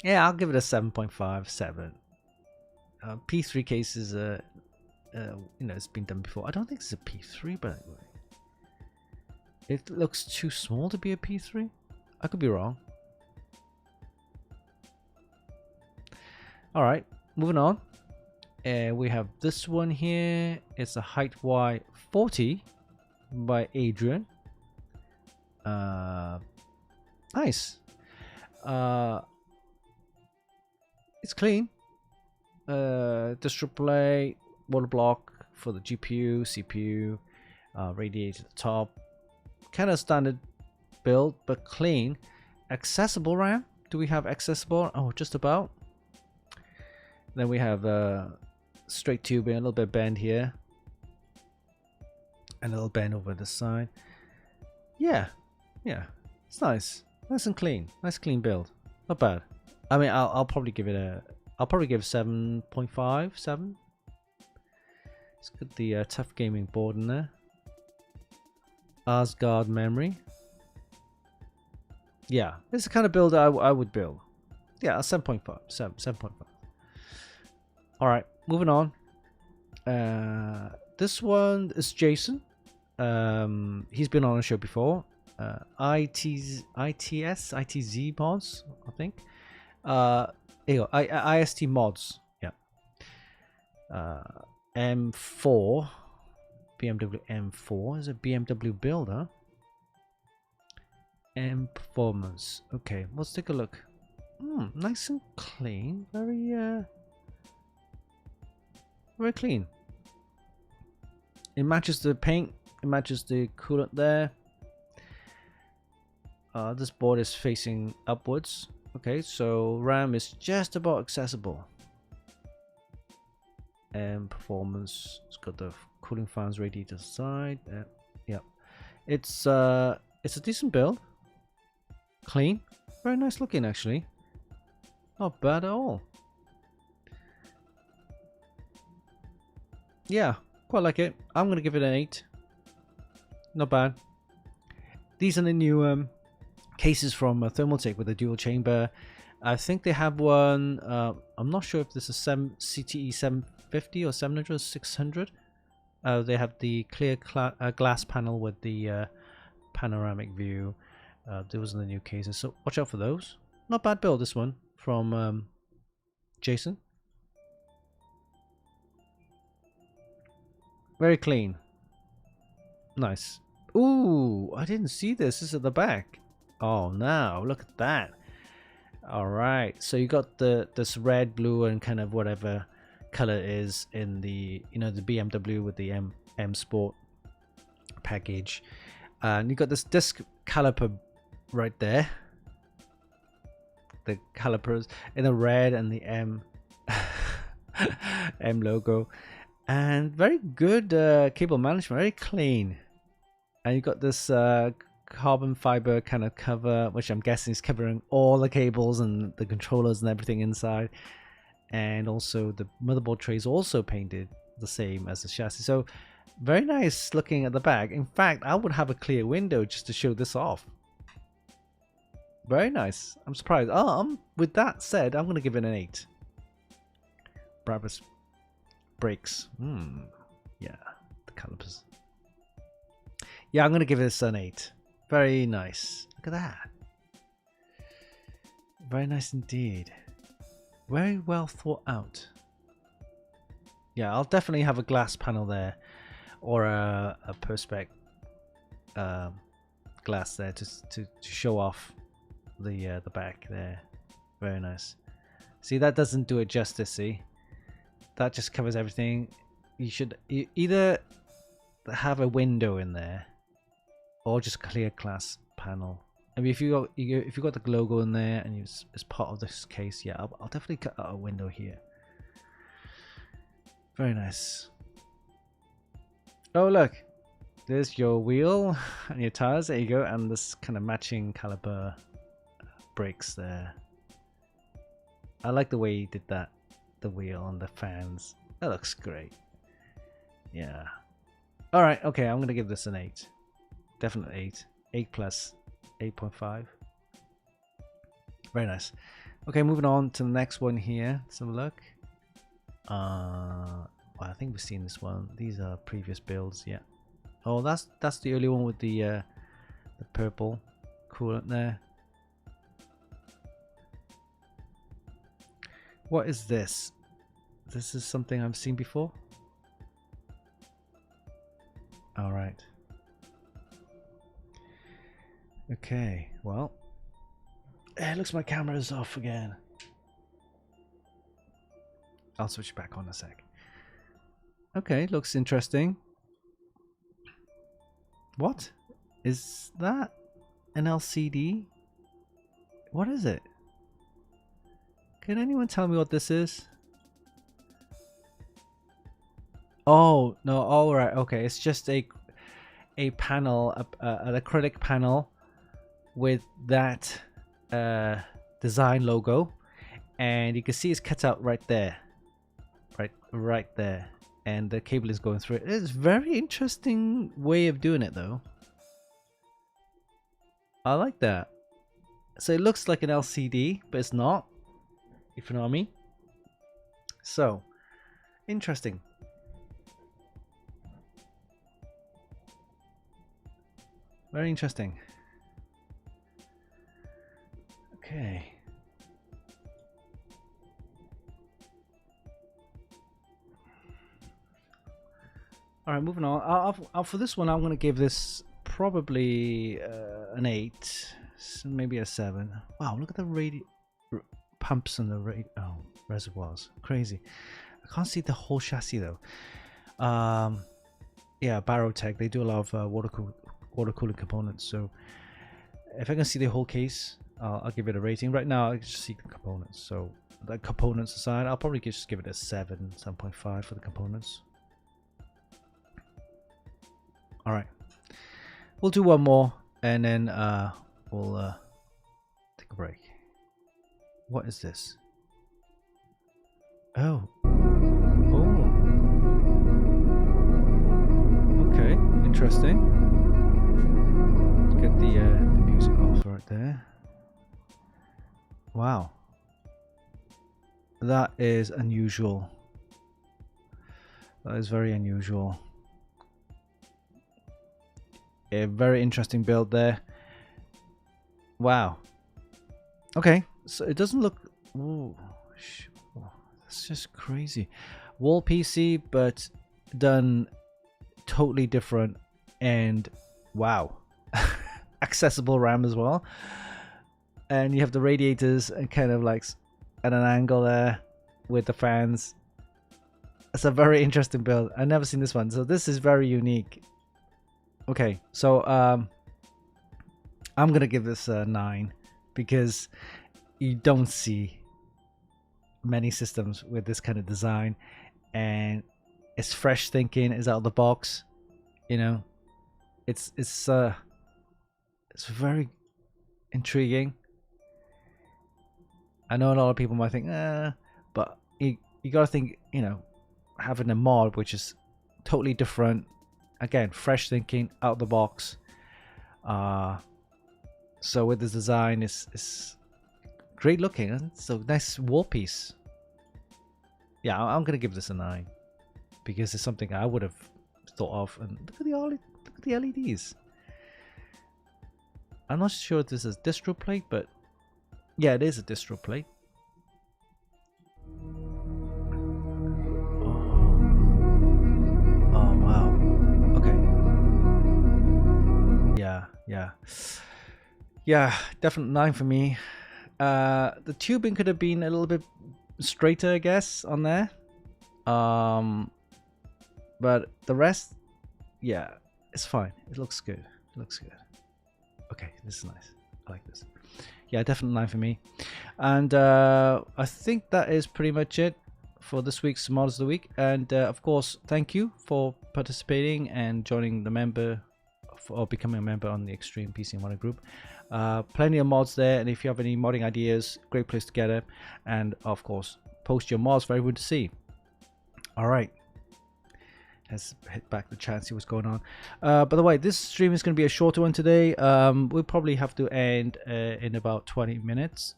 I'll give it a 7.5, 7. P3 cases, it's been done before. I don't think it's a P3, by the way. It looks too small to be a P3. I could be wrong. All right, moving on. We have this one here. It's a height Y40 by Adrian. Nice. It's clean. Display, water block for the GPU, CPU, radiator at the top. Kind of standard build, but clean. Accessible RAM. Do we have accessible? Oh, just about. Then we have straight tubing, a little bit bend here, and a little bend over the side. Yeah, it's nice and clean. Nice clean build. Not bad. I mean, I'll probably give it a. I'll probably give 7.5, 7. It's got the tough gaming board in there. Asgard memory. Yeah, this is the kind of build I would build. Yeah, 7.5, 7.5. All right, moving on. This one is Jason. He's been on the show before. ITZ mods, I think. IST mods. Yeah. M4. BMW M4 is a BMW build, huh? M performance. Okay, let's take a look. Nice and clean. Very clean. It matches the paint. It matches the coolant there. This board is facing upwards. Okay, so RAM is just about accessible. And performance. It's got the cooling fans radiator side. Yeah, it's a decent build. Clean, very nice looking actually. Not bad at all. Yeah, quite like it. I'm gonna give it an 8. Not bad. These are the new cases from Thermaltake with a dual chamber. I think they have one. I'm not sure if this is CTE 750 or 700 or 600. They have the clear glass panel with the panoramic view. Those are the new cases, so watch out for those. Not bad build, this one from Jason. Very clean. Nice. Ooh, I didn't see this. This is at the back. Oh, now look at that. All right, so you got this red, blue, and kind of whatever color it is in the the BMW with the M Sport package, and you got this disc caliper right there. The calipers in the red and the M M logo, and very good cable management, very clean. And you got this carbon fiber kind of cover, which I'm guessing is covering all the cables and the controllers and everything inside. And also the motherboard tray is also painted the same as the chassis. So very nice looking at the back. In fact, I would have a clear window just to show this off. Very nice. I'm surprised. With that said, I'm going to give it an 8. Brabus brakes. Yeah, the calipers. Yeah, I'm going to give this an 8. Very nice. Look at that. Very nice indeed. Very well thought out. Yeah, I'll definitely have a glass panel there, or a perspex glass there to show off the back there. Very nice. See, that doesn't do it justice. See, that just covers everything. You should either have a window in there, or just clear glass panel. I mean, if you got the logo in there and it's part of this case, yeah, I'll definitely cut out a window here. Very nice. Oh look, there's your wheel and your tires. There you go, and this kind of matching caliber brakes there. I like the way he did that. The wheel and the fans. That looks great. Yeah. All right. Okay, I'm gonna give this an 8. Definitely 8. 8 plus 8.5. Very nice. Okay, moving on to the next one here. Let's have a look. Well, I think we've seen this one. These are previous builds. Yeah. Oh, that's the early one with the purple coolant there. What is this? This is something I've seen before. All right. Okay, well, it looks my camera is off again. I'll switch back on a sec. Okay, looks interesting. What? Is that an LCD? What is it? Can anyone tell me what this is? Oh, no, all right, okay. It's just a panel, an acrylic panel with that design logo, and you can see it's cut out right there. Right there. And the cable is going through it. It's a very interesting way of doing it though. I like that. So it looks like an LCD, but it's not. If you know what I mean. So, interesting. Very interesting. Okay. All right, moving on. For this one, I'm going to give this probably an 8, so maybe a 7. Wow, look at the pumps and the reservoirs. Crazy. I can't see the whole chassis though. Yeah, Barotech. They do a lot of water cooling components. So if I can see the whole case, I'll give it a rating. Right now, I just see the components. So the components aside, I'll probably just give it a 7.5 for the components. All right, we'll do one more and then we'll take a break. What is this? Oh. Okay, interesting. Let's get the music off right there. Wow. That is unusual. That is very unusual. A very interesting build there. Wow. Okay, so it doesn't look. Ooh, that's just crazy. Wall PC, but done totally different. And wow, accessible RAM as well. And you have the radiators and kind of like at an angle there with the fans. It's a very interesting build. I've never seen this one, so this is very unique. Okay, so I'm gonna give this a 9 because you don't see many systems with this kind of design, and it's fresh thinking, it's out of the box. You know, it's very intriguing. I know a lot of people might think, but you gotta think, you know, having a mod which is totally different. Again, fresh thinking, out of the box. So with this design, it's great looking. It's a nice wall piece. Yeah, I'm gonna give this a 9 because it's something I would have thought of. And look at the LEDs. I'm not sure if this is distro plate, but yeah, it is a distro plate. Yeah, definitely 9 for me. The tubing could have been a little bit straighter, I guess, on there. But the rest, yeah, it's fine. It looks good. It looks good. Okay, this is nice. I like this. Yeah, definitely 9 for me. And I think that is pretty much it for this week's Mods of the Week. And of course, thank you for participating and joining the member or becoming a member on the Extreme PC and Modding group. Plenty of mods there, and if you have any modding ideas, great place to get it. And of course, post your mods for everyone to see. All right, let's hit back the chat, see what's going on. By the way, this stream is going to be a shorter one today. We'll probably have to end in about 20 minutes.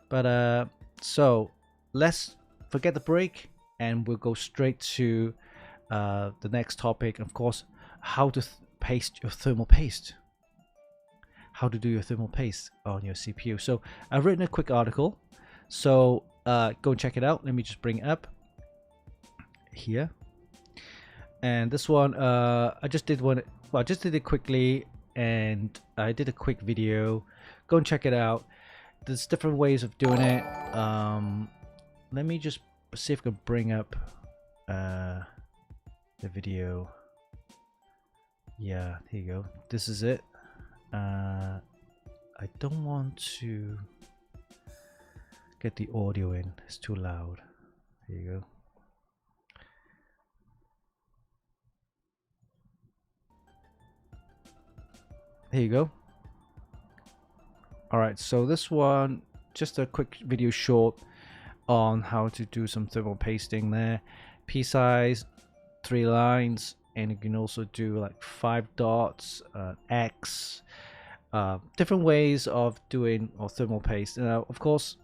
But so let's forget the break, and we'll go straight to the next topic. Of course, how to paste your thermal paste. How to do your thermal paste on your CPU. So I've written a quick article. So go and check it out. Let me just bring it up here. And this one, I just did one. Well, I just did it quickly, and I did a quick video. Go and check it out. There's different ways of doing it. Let me just see if I can bring up the video. Yeah, here you go. This is it. I don't want to get the audio in. It's too loud. Here you go. Here you go. Alright, so this one, just a quick video short on how to do some thermal pasting there. P size, 3 lines, and you can also do like 5 dots, X, different ways of doing or thermal paste. Now, of course,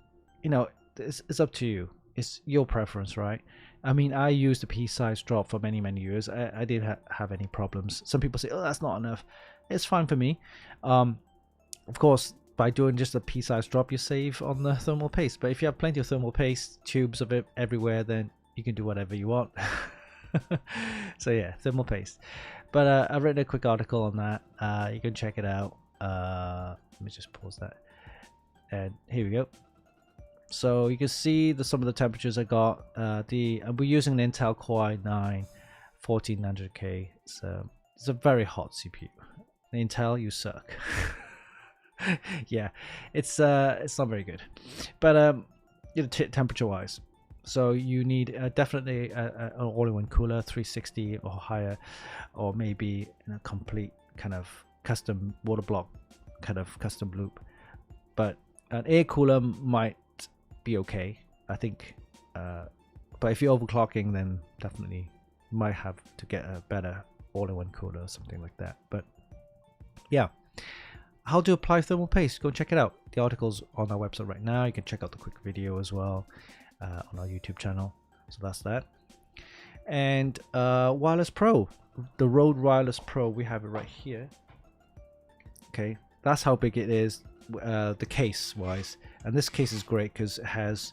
you know, it's up to you. It's your preference, right? I mean, I used the P size drop for many years. I didn't have any problems. Some people say, oh, that's not enough. It's fine for me. Of course, by doing just a P size drop, you save on the thermal paste. But if you have plenty of thermal paste, tubes of it everywhere, then you can do whatever you want. So yeah, thermal paste. But I've written a quick article on that. You can check it out. Let me just pause that. And here we go. So you can see some of the temperatures I got. We're using an Intel Core i9 1400K. So it's a very hot CPU. Intel, you suck. Yeah, it's not very good. But you know, temperature wise, so you need definitely an all-in-one cooler, 360 or higher, or maybe in a complete kind of custom water block kind of custom loop. But an air cooler might be okay, I think. But if you're overclocking, then definitely might have to get a better all-in-one cooler or something like that. But yeah, how to apply thermal paste, go check it out. The article's on our website right now. You can check out the quick video as well on our YouTube channel. So that's that. And Wireless Pro, the Rode Wireless Pro, we have it right here. Okay, that's how big it is, the case wise. And this case is great because it has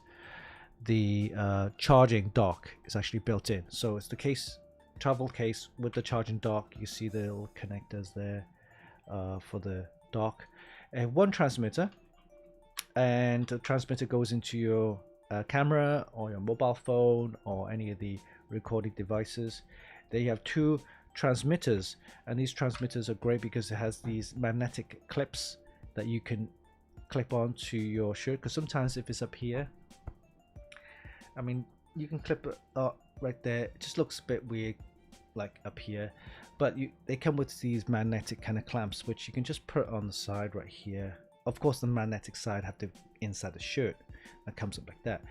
the charging dock is actually built in. So it's the case, travel case with the charging dock. You see the little connectors there for the dock, and one transmitter, and the transmitter goes into your camera or your mobile phone or any of the recording devices. Then you have 2 transmitters, and these transmitters are great because it has these magnetic clips that you can clip onto your shirt, because sometimes if it's up here, I mean, you can clip it right there. It just looks a bit weird like up here, but they come with these magnetic kind of clamps which you can just put on the side right here. Of course, the magnetic side have to inside the shirt that comes up like that.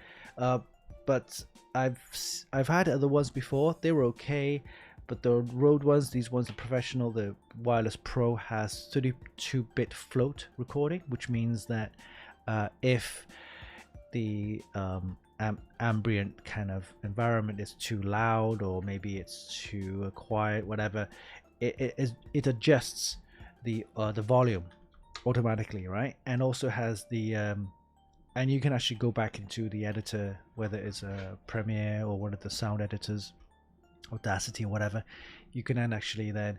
But I've had other ones before. They were okay, but the Rode ones, these ones are professional. The Wireless Pro has 32-bit float recording, which means that if the ambient kind of environment is too loud, or maybe it's too quiet, whatever, it adjusts the volume automatically, right? And also has the and you can actually go back into the editor, whether it's a Premiere or one of the sound editors, Audacity or whatever. You can then actually then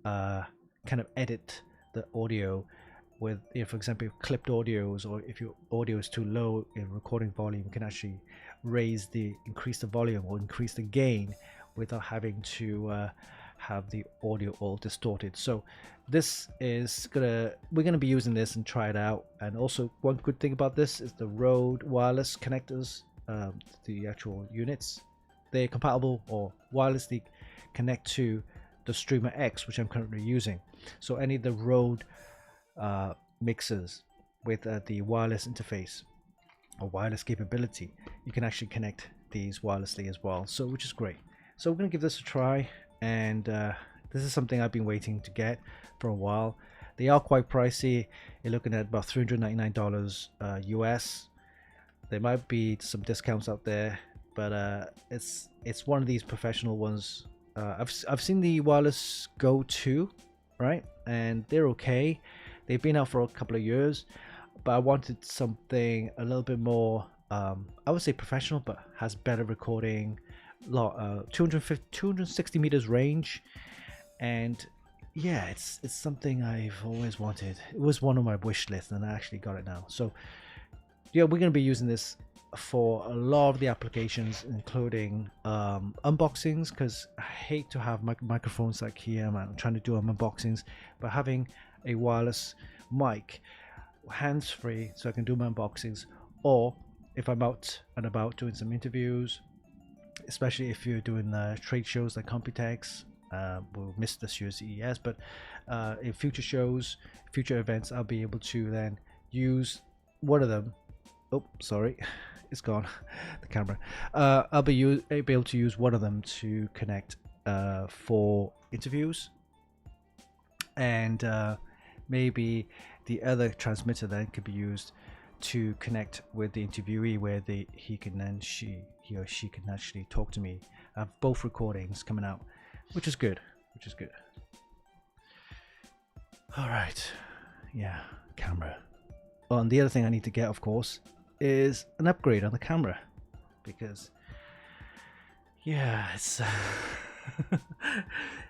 kind of edit the audio with, for example, clipped audios, or if your audio is too low in recording volume, you can actually increase the volume or increase the gain without having to have the audio all distorted. So this is we're gonna be using this and try it out. And also, one good thing about this is the Rode wireless connectors the actual units. They're compatible or wirelessly connect to the Streamer X, which I'm currently using. So any of the Rode mixers with the wireless interface or wireless capability, you can actually connect these wirelessly as well, so which is great. So we're going to give this a try, and this is something I've been waiting to get for a while. They are quite pricey. You're looking at about $399 US. There might be some discounts out there, but it's one of these professional ones. I've seen the Wireless Go 2, right, and they're okay. They've been out for a couple of years, but I wanted something a little bit more, I would say professional, but has better recording, 260 meters range, and yeah, it's something I've always wanted. It was one of my wish lists, and I actually got it now. So yeah, we're going to be using this for a lot of the applications, including unboxings, because I hate to have microphones like here. I'm trying to do unboxings, but having a wireless mic, hands-free, so I can do my unboxings, or if I'm out and about doing some interviews, especially if you're doing trade shows like Computex. We'll miss this year's CES, but in future shows, future events, I'll be able to then use one of them. Oh, sorry, it's gone, the camera. I'll be able to use one of them to connect for interviews, and maybe the other transmitter then could be used to connect with the interviewee, where he or she can actually talk to me. I have both recordings coming out, which is good. All right, yeah, camera. Oh, and the other thing I need to get, of course, is an upgrade on the camera, because yeah, it's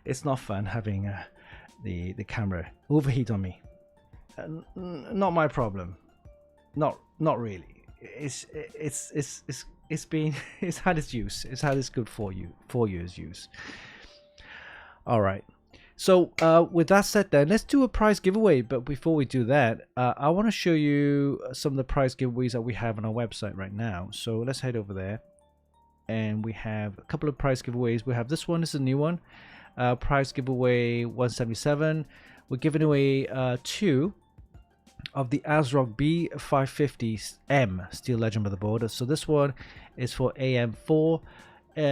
it's not fun having the camera overheat on me. Not my problem. Not really. It's had its use. It's had its good 4 years use. All right. So with that said, then let's do a prize giveaway. But before we do that, I want to show you some of the prize giveaways that we have on our website right now. So let's head over there, and we have a couple of prize giveaways. We have this one. This is a new one. Prize giveaway 177. We're giving away 2 of the ASRock B550M Steel Legend motherboard. So this one is for AM4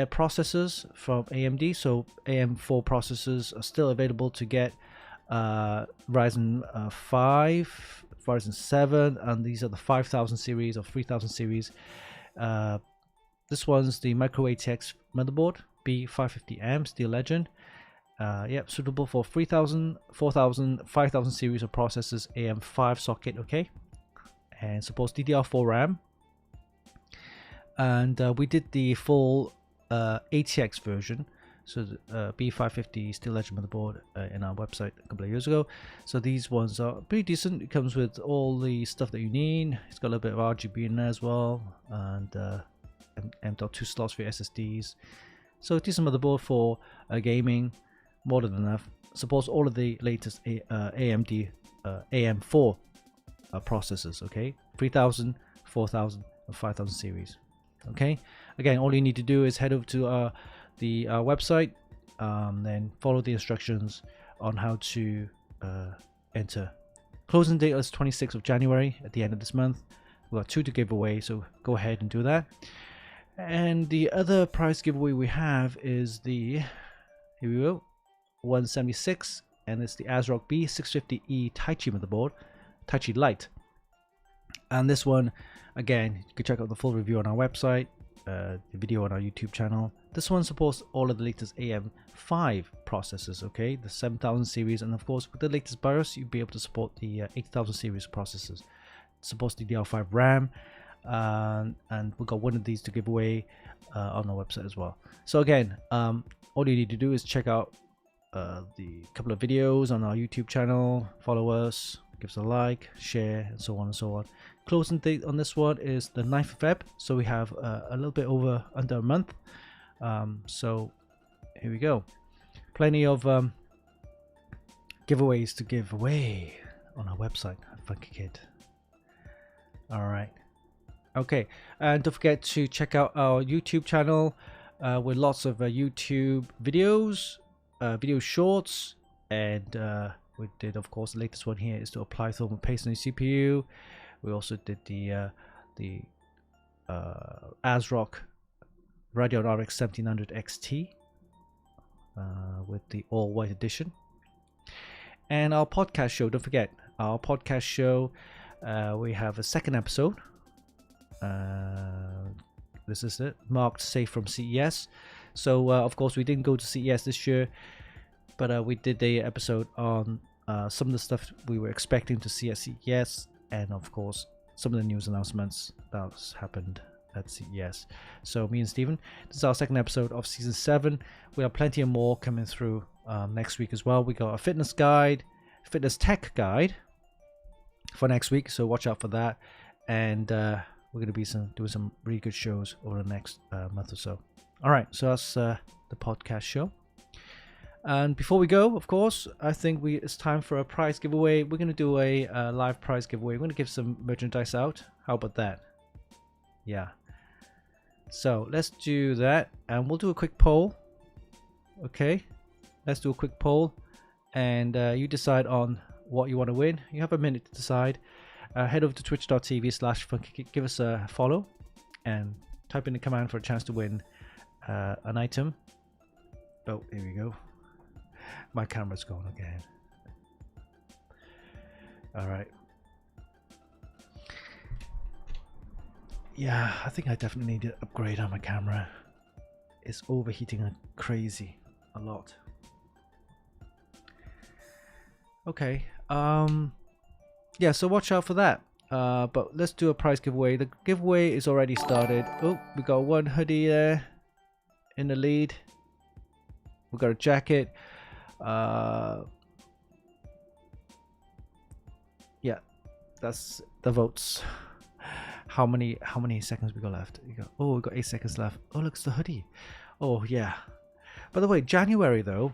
processors from AMD. So AM4 processors are still available to get. Ryzen 5, Ryzen 7, and these are the 5000 series or 3000 series. This one's the Micro ATX motherboard, B550M Steel Legend. Yep, suitable for 3000, 4000, 5000 series of processors, AM5 socket, okay, and supports DDR4 RAM. And we did the full ATX version, so the B550 Steel Legend motherboard in our website a couple of years ago. So these ones are pretty decent. It comes with all the stuff that you need. It's got a little bit of RGB in there as well, and M.2 slots for your SSDs. So a decent motherboard for gaming. More than enough. Supports all of the latest AMD AM4 processors, okay, 3000, 4000 and 5000 series. Okay, again, all you need to do is head over to the website, then follow the instructions on how to enter. Closing date is 26th of January, at the end of this month. We've got 2 to give away, so go ahead and do that. And the other prize giveaway we have is the, here we go, 176, and it's the ASRock B650E Taichi motherboard, Taichi Lite. And this one, again, you can check out the full review on our website, the video on our YouTube channel. This one supports all of the latest AM5 processors, okay, the 7000 series, and of course with the latest BIOS you'll be able to support the 8000 series processors. It supports DDR5 RAM, and we've got one of these to give away on our website as well. So again, all you need to do is check out the couple of videos on our YouTube channel, follow us, give us a like, share, and so on and so on. Closing date on this one is the 9th of Feb, so we have a little bit under a month. So here we go, plenty of giveaways to give away on our website at Funkykit. All right, Okay, and don't forget to check out our YouTube channel with lots of YouTube videos, video shorts, and we did, of course, the latest one here is to apply thermal paste on your CPU. We also did the ASRock Radeon RX 1700 XT with the all white edition. And our podcast show, don't forget, our podcast show, we have a second episode. This is it, marked safe from CES. So of course we didn't go to CES this year, but we did the episode on some of the stuff we were expecting to see at CES, and of course some of the news announcements that happened at CES. So me and Steven, this is our second episode of season 7. We have plenty of more coming through next week as well. We got a fitness guide, fitness tech guide for next week, so watch out for that. And we're going to be doing some really good shows over the next month or so. All right, so that's the podcast show. And before we go, of course, I think it's time for a prize giveaway. We're going to do a live prize giveaway. We're going to give some merchandise out. How about that? Yeah. So let's do that, and we'll do a quick poll. Okay, let's do a quick poll, and you decide on what you want to win. You have a minute to decide. Head over to twitch.tv/Funkykit, give us a follow, and type in the command for a chance to win an item. Oh, here we go. My camera's gone again. All right. Yeah, I think I definitely need to upgrade on my camera. It's overheating like crazy, a lot. Okay. Yeah, so watch out for that. But let's do a prize giveaway. The giveaway is already started. Oh, we got one hoodie there in the lead. We got a jacket. Yeah, that's the votes. How many seconds we got left? We got 8 seconds left. Oh, look, it's the hoodie. Oh yeah. By the way, January though,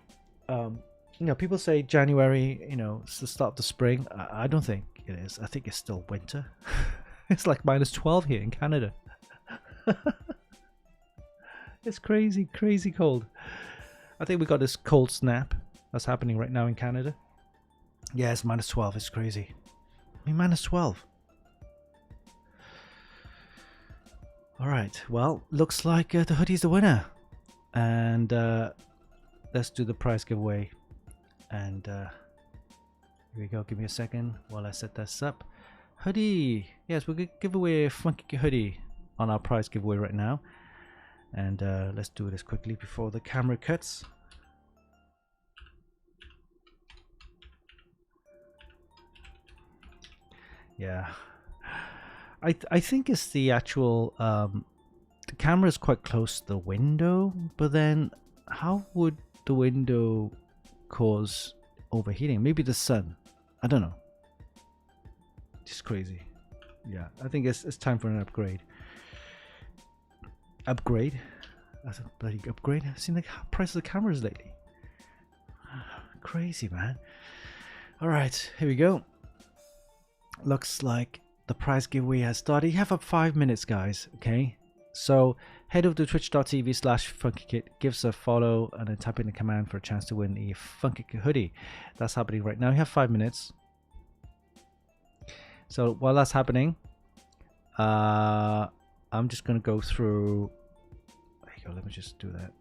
people say January, it's the start of the spring. I don't think it is. I think it's still winter. It's like -12 here in Canada. It's crazy cold. I think we got this cold snap that's happening right now in Canada. Yeah, it's -12. It's crazy. I mean, -12. Alright, well, looks like the hoodie's the winner. And let's do the prize giveaway. And here we go. Give me a second while I set this up. Hoodie! Yes, we're going to give away a Funkykit hoodie on our prize giveaway right now. And let's do this quickly before the camera cuts. Yeah. I think it's the actual the camera is quite close to the window, but then how would the window cause overheating? Maybe the sun. I don't know. Just crazy. Yeah, I think it's time for an upgrade. Upgrade? That's a bloody upgrade. I've seen the price of the cameras lately. Crazy, man. Alright, here we go. Looks like the prize giveaway has started. You have up 5 minutes, guys. Okay, so head over to twitch.tv/Funkykit, give us a follow, and then type in the command for a chance to win a Funkykit hoodie. That's happening right now. You have 5 minutes. So while that's happening, I'm just going to go through. There you go. Let me just do that.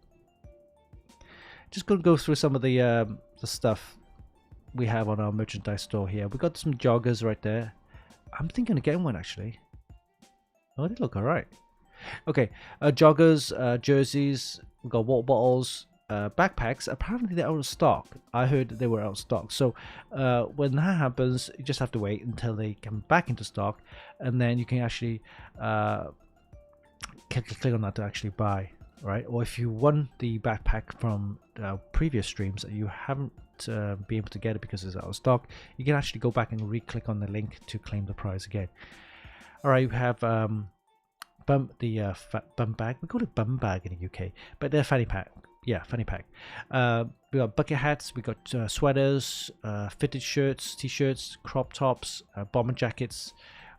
Just going to go through some of the stuff we have on our merchandise store here. We got some joggers right there. I'm thinking of getting one actually. Oh, they look alright. Okay, joggers, jerseys. We got water bottles, backpacks. Apparently they're out of stock. I heard they were out of stock. So when that happens, you just have to wait until they come back into stock, and then you can actually click on that to actually buy. Right? Or if you won the backpack from previous streams that you haven't be able to get it because it's out of stock, you can actually go back and re-click on the link to claim the prize again. All right, we have bum bag. We call it bum bag in the UK, but they're fanny pack. Yeah, fanny pack. We got bucket hats. We got sweaters, fitted shirts, t-shirts, crop tops, bomber jackets.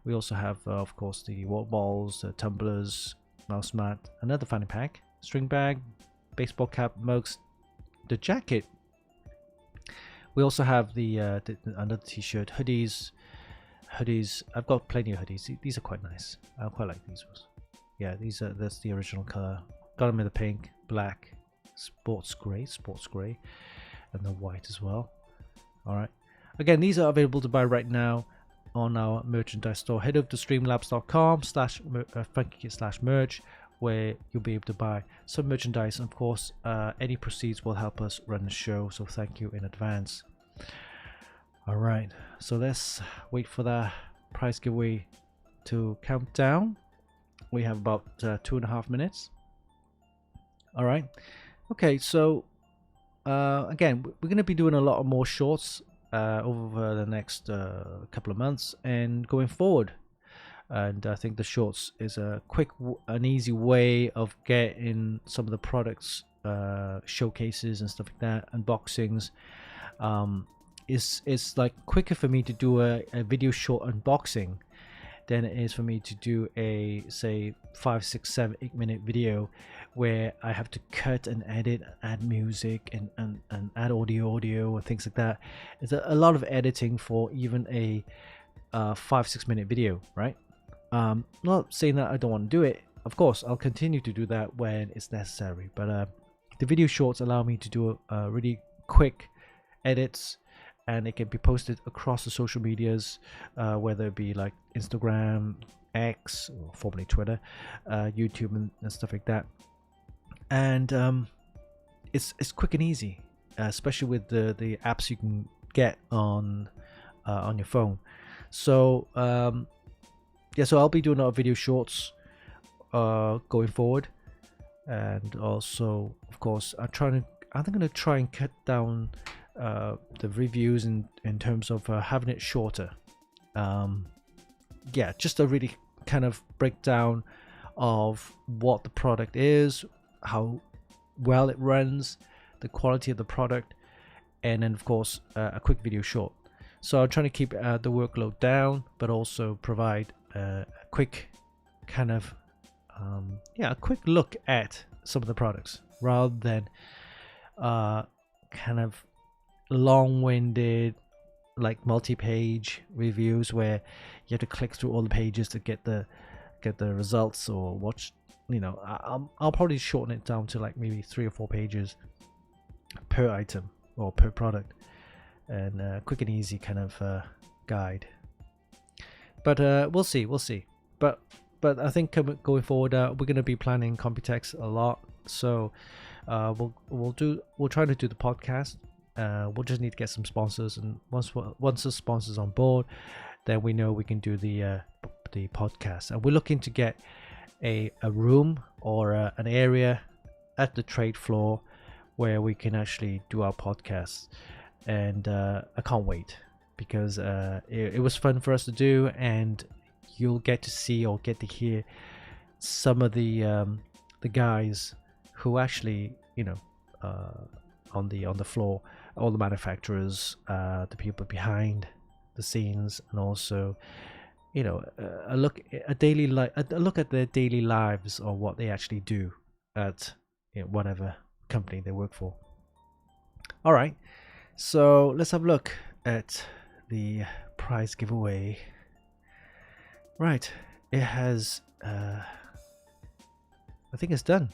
We also have, of course, the water balls, tumblers, mouse mat, another fanny pack, string bag, baseball cap, mugs, the jacket. We also have the another t-shirt, hoodies. I've got plenty of hoodies. These are quite nice. I quite like these ones. Yeah, that's the original color. Got them in the pink, black, sports gray, and the white as well. All right. Again, these are available to buy right now on our merchandise store. Head over to streamlabs.com/Funkykit/merch, where you'll be able to buy some merchandise. And of course, any proceeds will help us run the show. So thank you in advance. All right. So let's wait for the prize giveaway to count down. We have about 2.5 minutes. All right. Okay. So again, we're going to be doing a lot more shorts over the next couple of months and going forward. And I think the shorts is a quick and easy way of getting some of the products, showcases and stuff like that, unboxings. It's like quicker for me to do a video short unboxing than it is for me to do a, say, 5, 6, 7, 8 minute video where I have to cut and edit, add music and add audio and things like that. It's a lot of editing for even a 5, 6 minute video, right? Not saying that I don't want to do it. Of course, I'll continue to do that when it's necessary. But the video shorts allow me to do really quick edits, and it can be posted across the social medias, whether it be like Instagram, X, or formerly Twitter, YouTube, and stuff like that. And it's quick and easy, especially with the apps you can get on your phone. So yeah, so I'll be doing our video shorts going forward, and also, of course, I'm going to try and cut down the reviews in terms of having it shorter. Yeah, just a really kind of breakdown of what the product is, how well it runs, the quality of the product, and then of course a quick video short. So I'm trying to keep the workload down, but also provide a quick kind of a quick look at some of the products, rather than kind of long-winded, like multi-page reviews where you have to click through all the pages to get the results, or watch. I'll probably shorten it down to like maybe 3 or 4 pages per item or per product, and quick and easy kind of guide. But we'll see. But I think going forward, we're going to be planning Computex a lot. So we'll try to do the podcast. We'll just need to get some sponsors, and once the sponsors on board, then we know we can do the podcast. And we're looking to get a room or an area at the trade floor where we can actually do our podcasts. And I can't wait, because it was fun for us to do, and you'll get to see or get to hear some of the guys who actually, on the floor, all the manufacturers, the people behind the scenes, and also a look at their daily lives, or what they actually do at whatever company they work for. All right, so let's have a look at the prize giveaway. Right, it has I think it's done.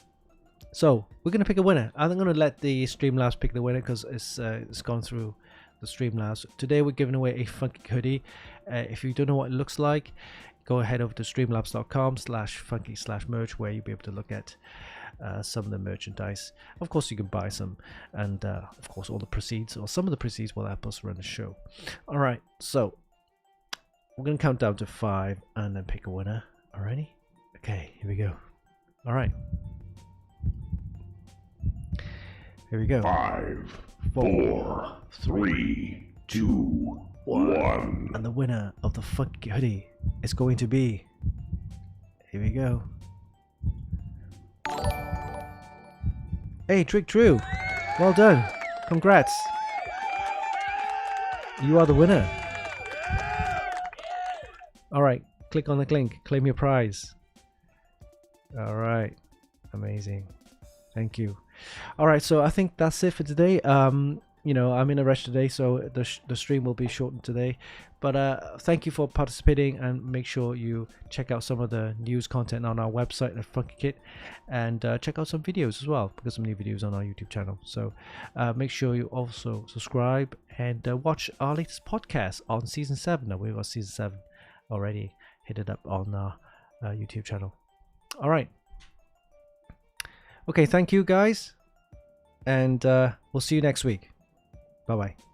So we're going to pick a winner. I'm going to let the Streamlabs pick the winner, because it's gone through the Streamlabs. Today we're giving away a Funkykit hoodie. If you don't know what it looks like, go ahead over to streamlabs.com/funky/merch, where you'll be able to look at some of the merchandise. Of course, you can buy some, and of course, all the proceeds, or some of the proceeds, will help us run the show. All right, so we're going to count down to 5 and then pick a winner. Alrighty? Okay, here we go. All right. Here we go. 5, 4, 3, 2, 1. And the winner of the Funkykit hoodie is going to be... Here we go. Hey, Trick Drew. Well done. Congrats. You are the winner. Alright. click on the link, claim your prize. All right, amazing. Thank you. All right, so I think that's it for today. You know, I'm in a rush today, so the stream will be shortened today. But thank you for participating, and make sure you check out some of the news content on our website at Funkykit, and check out some videos as well, because some new videos on our YouTube channel. So make sure you also subscribe and watch our latest podcast on season 7. Now we've got season 7 already. Hit it up on our YouTube channel. All right. Okay, thank you guys, and we'll see you next week. Bye bye.